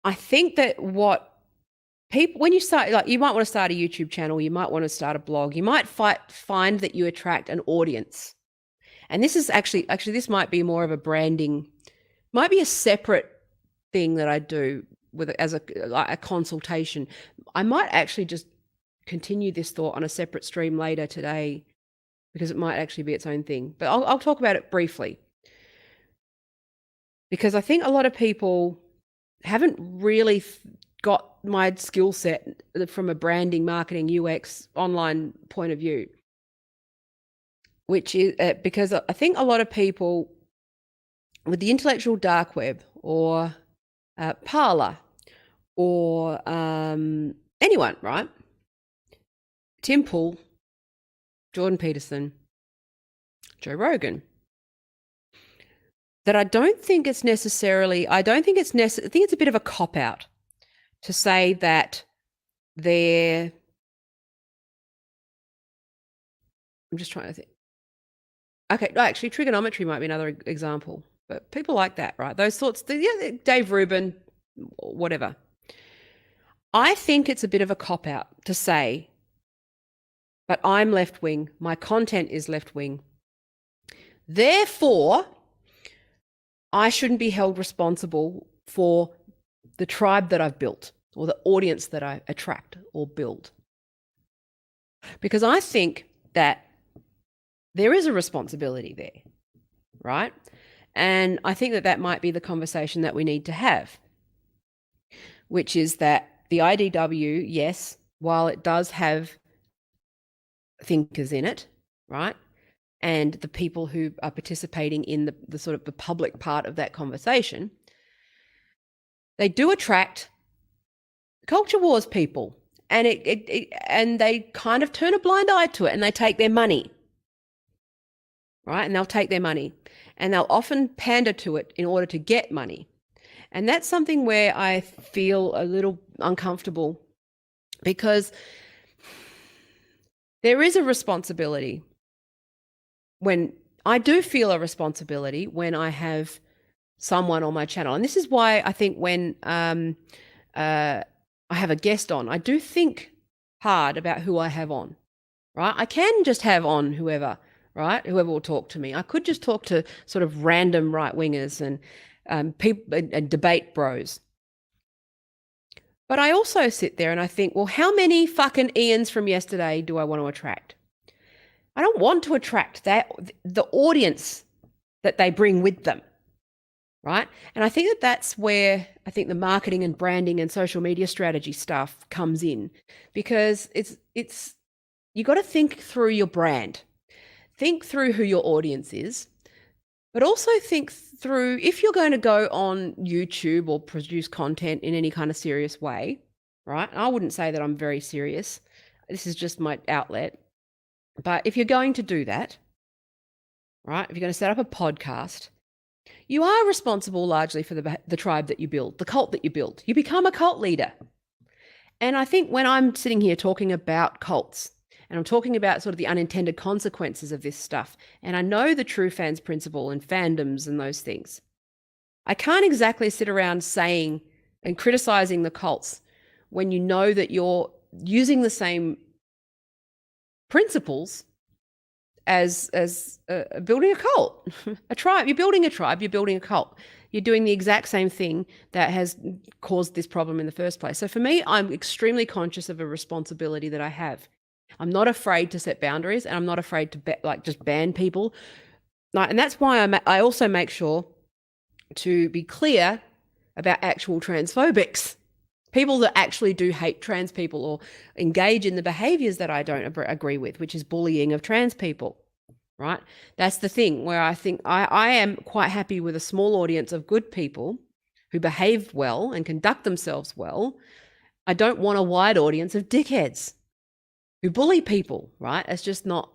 I think that when you start, like, you might want to start a YouTube channel, you might want to start a blog, you might find that you attract an audience. And this is actually this might be more of a branding, might be a separate thing that I do as a consultation. I might actually just continue this thought on a separate stream later today, because it might actually be its own thing. But I'll talk about it briefly, because I think a lot of people haven't really got my skill set from a branding, marketing, UX, online point of view, which is because I think a lot of people with the intellectual dark web or Parler or anyone, right? Tim Pool, Jordan Peterson, Joe Rogan, that I think it's a bit of a cop-out to say that I'm just trying to think. Okay, actually, trigonometry might be another example, but people like that, right? Those sorts, Dave Rubin, whatever. I think it's a bit of a cop-out to say, but I'm left-wing, my content is left-wing, therefore I shouldn't be held responsible for the tribe that I've built or the audience that I attract or build. Because I think that there is a responsibility there, right? And I think that might be the conversation that we need to have, which is that the IDW, yes, while it does have thinkers in it, right? And the people who are participating in the sort of the public part of that conversation, they do attract culture wars people, and and they kind of turn a blind eye to it, and they take their money. right? And they'll take their money and they'll often pander to it in order to get money. And that's something where I feel a little uncomfortable, because there is a responsibility when I do feel a responsibility when I have someone on my channel. And this is why I think when I have a guest on, I do think hard about who I have on, right? I can just have on whoever, right? Whoever will talk to me. I could just talk to sort of random right-wingers and people and debate bros. But I also sit there and I think, well, how many fucking Ians from yesterday do I want to attract? I don't want to attract the audience that they bring with them, right? And I think that that's where I think the marketing and branding and social media strategy stuff comes in, because it's you got to think through your brand, think through who your audience is, but also think through if you're going to go on YouTube or produce content in any kind of serious way, right? I wouldn't say that I'm very serious. This is just my outlet. But if you're going to do that, right, if you're going to set up a podcast, you are responsible largely for the tribe that you build, the cult that you build. You become a cult leader. And I think when I'm sitting here talking about cults, and I'm talking about sort of the unintended consequences of this stuff, and I know the true fans principle and fandoms and those things, I can't exactly sit around saying and criticizing the cults when you know that you're using the same principles as building a cult, a tribe. You're building a tribe, you're building a cult. You're doing the exact same thing that has caused this problem in the first place. So for me, I'm extremely conscious of a responsibility that I have. I'm not afraid to set boundaries, and I'm not afraid to just ban people. And that's why I also make sure to be clear about actual transphobics. People that actually do hate trans people or engage in the behaviors that I don't agree with, which is bullying of trans people, right? That's the thing where I think I am quite happy with a small audience of good people who behave well and conduct themselves well. I don't want a wide audience of dickheads who bully people, right? That's just not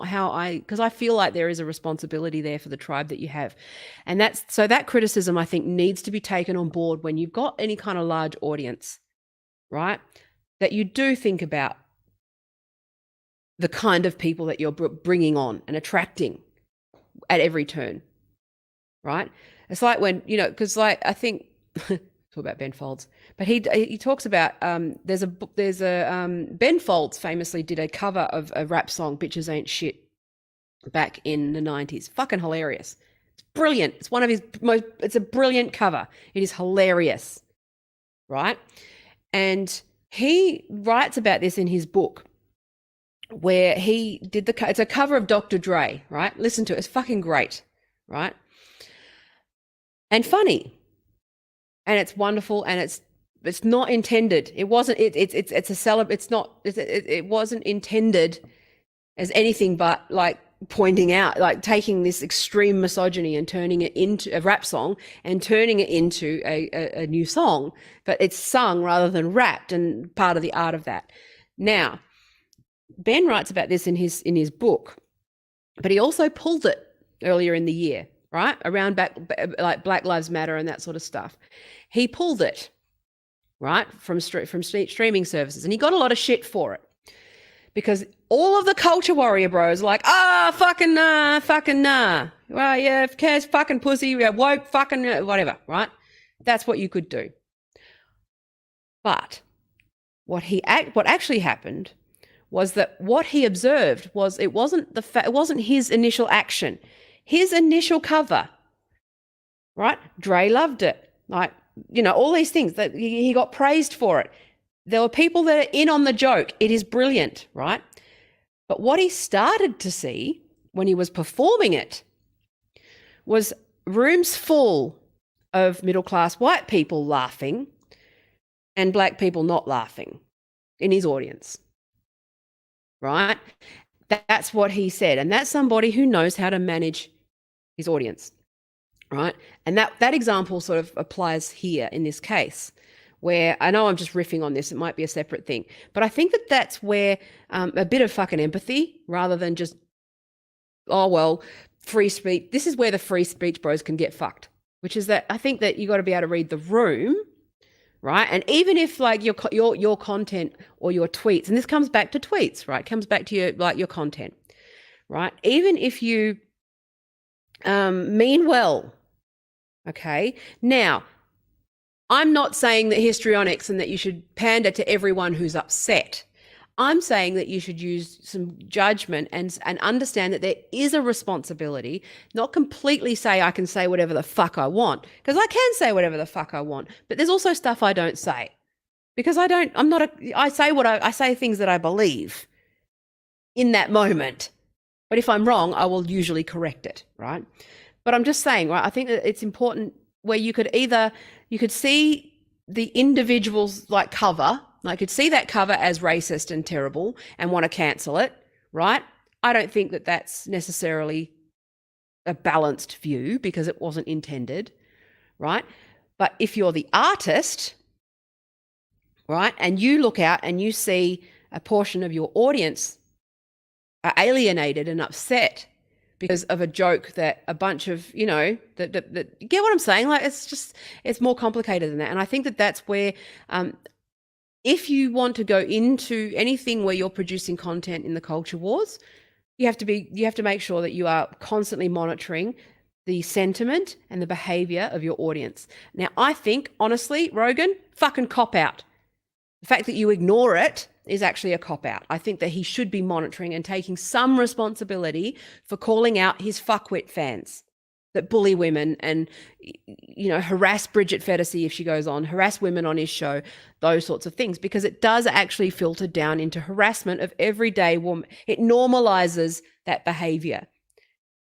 how because I feel like there is a responsibility there for the tribe that you have. And that criticism I think needs to be taken on board when you've got any kind of large audience, right? That you do think about the kind of people that you're bringing on and attracting at every turn, right? It's like when, because like I think, talk about Ben Folds, but he talks about there's a Ben Folds famously did a cover of a rap song, Bitches Ain't Shit, back in the 90s. Fucking hilarious. It's brilliant. It's one of his it's a brilliant cover. It is hilarious, right? And he writes about this in his book where he did it's a cover of Dr. Dre, right? Listen to it. It's fucking great, right? And funny. And it's wonderful, and it's not intended. It wasn't. It's a It's not. It wasn't intended as anything but like pointing out, like taking this extreme misogyny and turning it into a rap song and turning it into a new song. But it's sung rather than rapped, and part of the art of that. Now, Ben writes about this in his book, but he also pulled it earlier in the year, right? Around like Black Lives Matter and that sort of stuff. He pulled it, right, from streaming services, and he got a lot of shit for it because all of the culture warrior bros are like, fucking nah. Well, yeah, if cares, fucking pussy, yeah, woke, fucking whatever, right? That's what you could do. But what actually happened was that what he observed was it wasn't his initial action, his initial cover, right? Dre loved it, like, all these things that he got praised for it. There were people that are in on the joke. It is brilliant, right? But what he started to see when he was performing it was rooms full of middle-class white people laughing and black people not laughing in his audience, right? That's what he said. And that's somebody who knows how to manage his audience, right? And that example sort of applies here in this case, where I know I'm just riffing on this. It might be a separate thing. But I think that that's where a bit of fucking empathy rather than just oh, well, free speech. This is where the free speech bros can get fucked, which is that I think that you got to be able to read the room, right? And even if like your content or your tweets, and this comes back to tweets, right? Comes back to your content, right? Even if you mean well, okay? Now, I'm not saying that histrionics and that you should pander to everyone who's upset. I'm saying that you should use some judgment and understand that there is a responsibility, not completely say I can say whatever the fuck I want, because I can say whatever the fuck I want, but there's also stuff I don't say because I say things that I believe in that moment. But if I'm wrong, I will usually correct it, right? But I'm just saying, right, I think that it's important where you could see the individual's like cover, like you'd see that cover as racist and terrible and want to cancel it, right? I don't think that that's necessarily a balanced view because it wasn't intended, right? But if you're the artist, right, and you look out and you see a portion of your audience are alienated and upset because of a joke that a bunch of, that you get what I'm saying? Like, it's more complicated than that. And I think that that's where, if you want to go into anything where you're producing content in the culture wars, you have to make sure that you are constantly monitoring the sentiment and the behavior of your audience. Now, I think, honestly, Rogan, fucking cop out. The fact that you ignore it is actually a cop-out. I think that he should be monitoring and taking some responsibility for calling out his fuckwit fans that bully women and, harass Bridget Fedesi if she goes on, harass women on his show, those sorts of things, because it does actually filter down into harassment of everyday woman. It normalizes that behavior,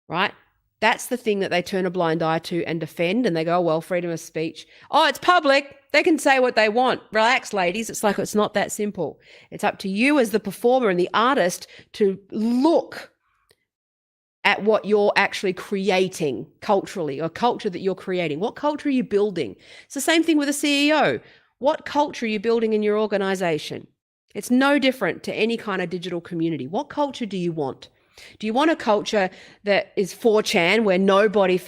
right? That's the thing that they turn a blind eye to and defend, and they go, oh, well, freedom of speech. Oh, it's public. They can say what they want. Relax, ladies. It's like, it's not that simple. It's up to you as the performer and the artist to look at what you're actually creating culturally, or culture that you're creating. What culture are you building? It's the same thing with a CEO. What culture are you building in your organization? It's no different to any kind of digital community. What culture do you want? Do you want a culture that is 4chan where nobody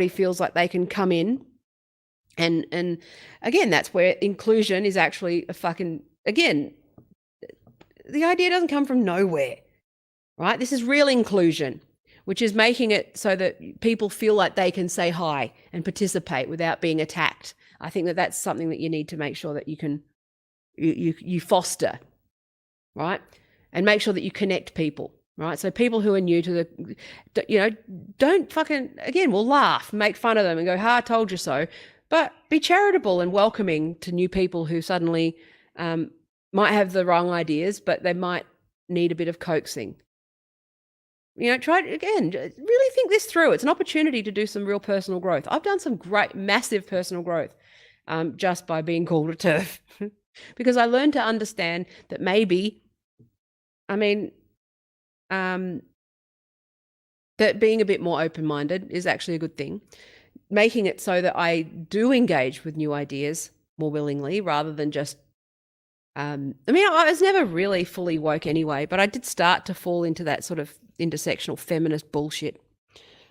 feels like they can come in? And again, that's where inclusion is actually the idea doesn't come from nowhere, right? This is real inclusion, which is making it so that people feel like they can say hi and participate without being attacked. I think that that's something that you need to make sure that you foster, right? And make sure that you connect people. Right. So people who are new to don't we'll laugh, make fun of them and go, I told you so. But be charitable and welcoming to new people who suddenly might have the wrong ideas, but they might need a bit of coaxing. Try again, really think this through. It's an opportunity to do some real personal growth. I've done some great, massive personal growth just by being called a TERF because I learned to understand that that being a bit more open-minded is actually a good thing. Making it so that I do engage with new ideas more willingly rather than just, I was never really fully woke anyway, but I did start to fall into that sort of intersectional feminist bullshit.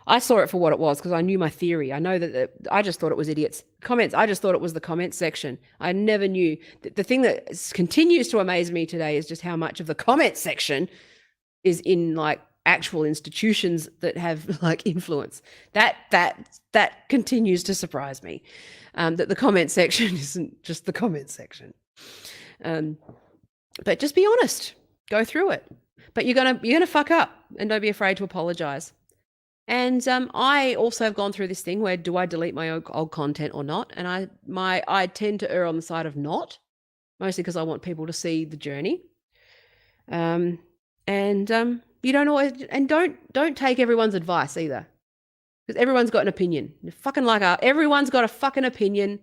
I saw it for what it was because I knew my theory. I know that I just thought it was idiots. Comments, I just thought it was the comment section. I never knew. The thing that continues to amaze me today is just how much of the comment section is in like actual institutions that have like influence. That continues to surprise me. That the comment section isn't just the comment section. But just be honest. Go through it. But you're gonna fuck up, and don't be afraid to apologize. And I also have gone through this thing where do I delete my old content or not? And I tend to err on the side of not, mostly because I want people to see the journey. You don't always, and don't take everyone's advice either, because everyone's got an opinion. Everyone's got a fucking opinion.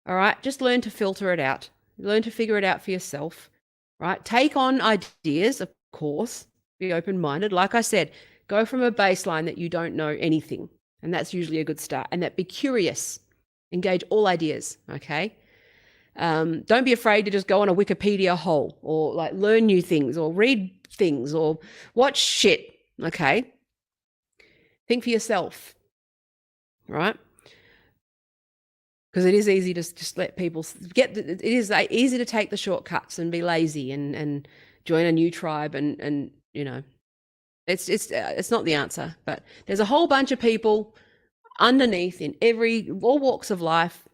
All right, just learn to filter it out. Learn to figure it out for yourself. Right, take on ideas, of course. Be open-minded. Like I said, go from a baseline that you don't know anything, and that's usually a good start. And that be curious. Engage all ideas. Okay. Don't be afraid to just go on a Wikipedia hole or like learn new things or read things or watch shit. Okay? Think for yourself, right? Because it is easy to just let people it is easy to take the shortcuts and be lazy and join a new tribe and you know, it's not the answer, but there's a whole bunch of people underneath in all walks of life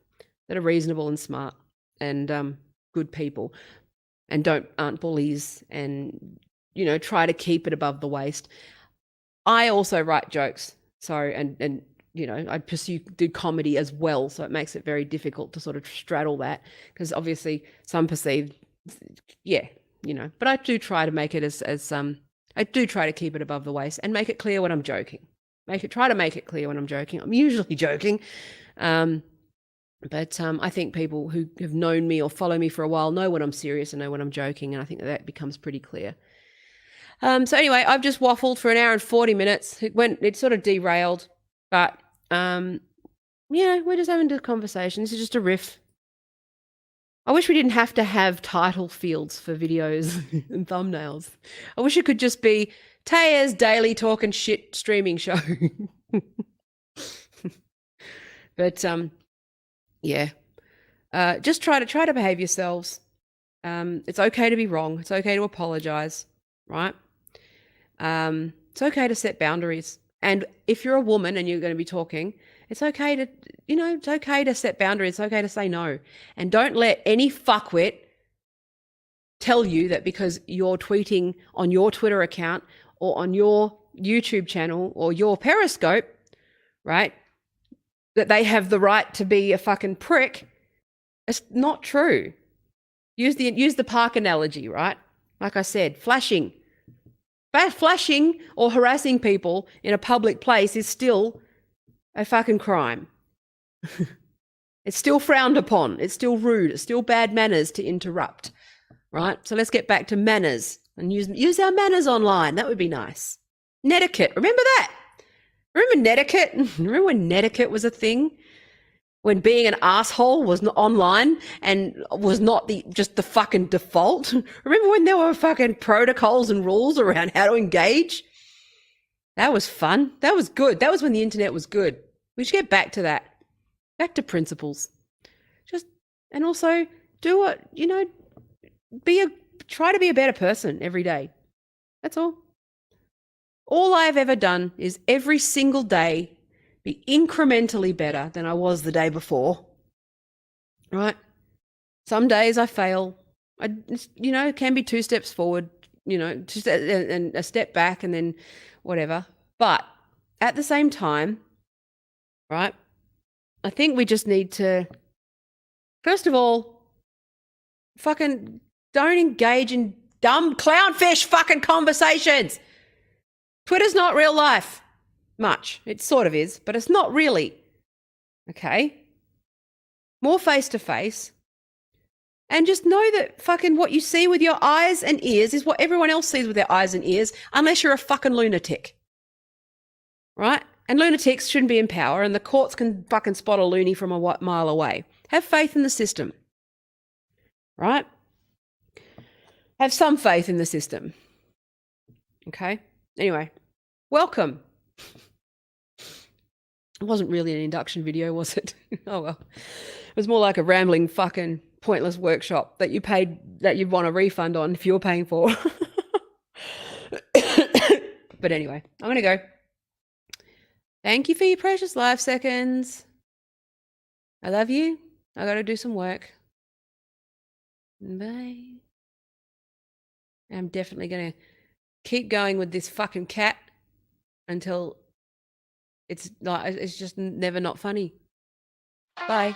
that are reasonable and smart and good people and aren't bullies and, you know, try to keep it above the waist. I also write jokes, and you know, I do comedy as well, so it makes it very difficult to sort of straddle that because obviously some perceive, yeah, you know, but I do try to make it I do try to keep it above the waist and make it clear when I'm joking. Try to make it clear when I'm joking. I'm usually joking. But I think people who have known me or follow me for a while know when I'm serious and know when I'm joking, and I think that becomes pretty clear. So anyway, I've just waffled for an hour and 40 minutes. It sort of derailed, but yeah, we're just having a conversation. This is just a riff. I wish we didn't have to have title fields for videos and thumbnails. I wish it could just be Taya's daily talk and shit streaming show. But yeah, just try to behave yourselves. It's okay to be wrong. It's okay to apologize, right? It's okay to set boundaries. And if you're a woman and you're going to be talking, it's okay to, you know, it's okay to set boundaries. It's okay to say no. And don't let any fuckwit tell you that because you're tweeting on your Twitter account or on your YouTube channel or your Periscope, right, that they have the right to be a fucking prick. It's not true. Use the park analogy, right? Like I said, flashing or harassing people in a public place is still a fucking crime. It's still frowned upon. It's still rude. It's still bad manners to interrupt, right? So let's get back to manners and use our manners online. That would be nice. Netiquette. Remember that? Remember netiquette? Remember when netiquette was a thing? When being an asshole was online and was not just the fucking default? Remember when there were fucking protocols and rules around how to engage? That was fun. That was good. That was when the internet was good. We should get back to that. Back to principles. And also do what, you know, try to be a better person every day. That's all. All I've ever done is every single day be incrementally better than I was the day before, right? Some days I fail. You know, it can be 2 steps forward, you know, and a step back and then whatever. But at the same time, right, I think we just need to, first of all, fucking don't engage in dumb clownfish fucking conversations. Twitter's not real life. Much. It sort of is, but it's not really. Okay? More face to face. And just know that fucking what you see with your eyes and ears is what everyone else sees with their eyes and ears, unless you're a fucking lunatic. Right? And lunatics shouldn't be in power, and the courts can fucking spot a loony from a mile away. Have faith in the system. Right? Have some faith in the system. Okay? Anyway, welcome. It wasn't really an induction video, was it? Oh, well. It was more like a rambling fucking pointless workshop that you'd want a refund on if you were paying for. But anyway, I'm going to go. Thank you for your precious life seconds. I love you. I got to do some work. Bye. I'm definitely going to keep going with this fucking cat until it's just never not funny. Bye.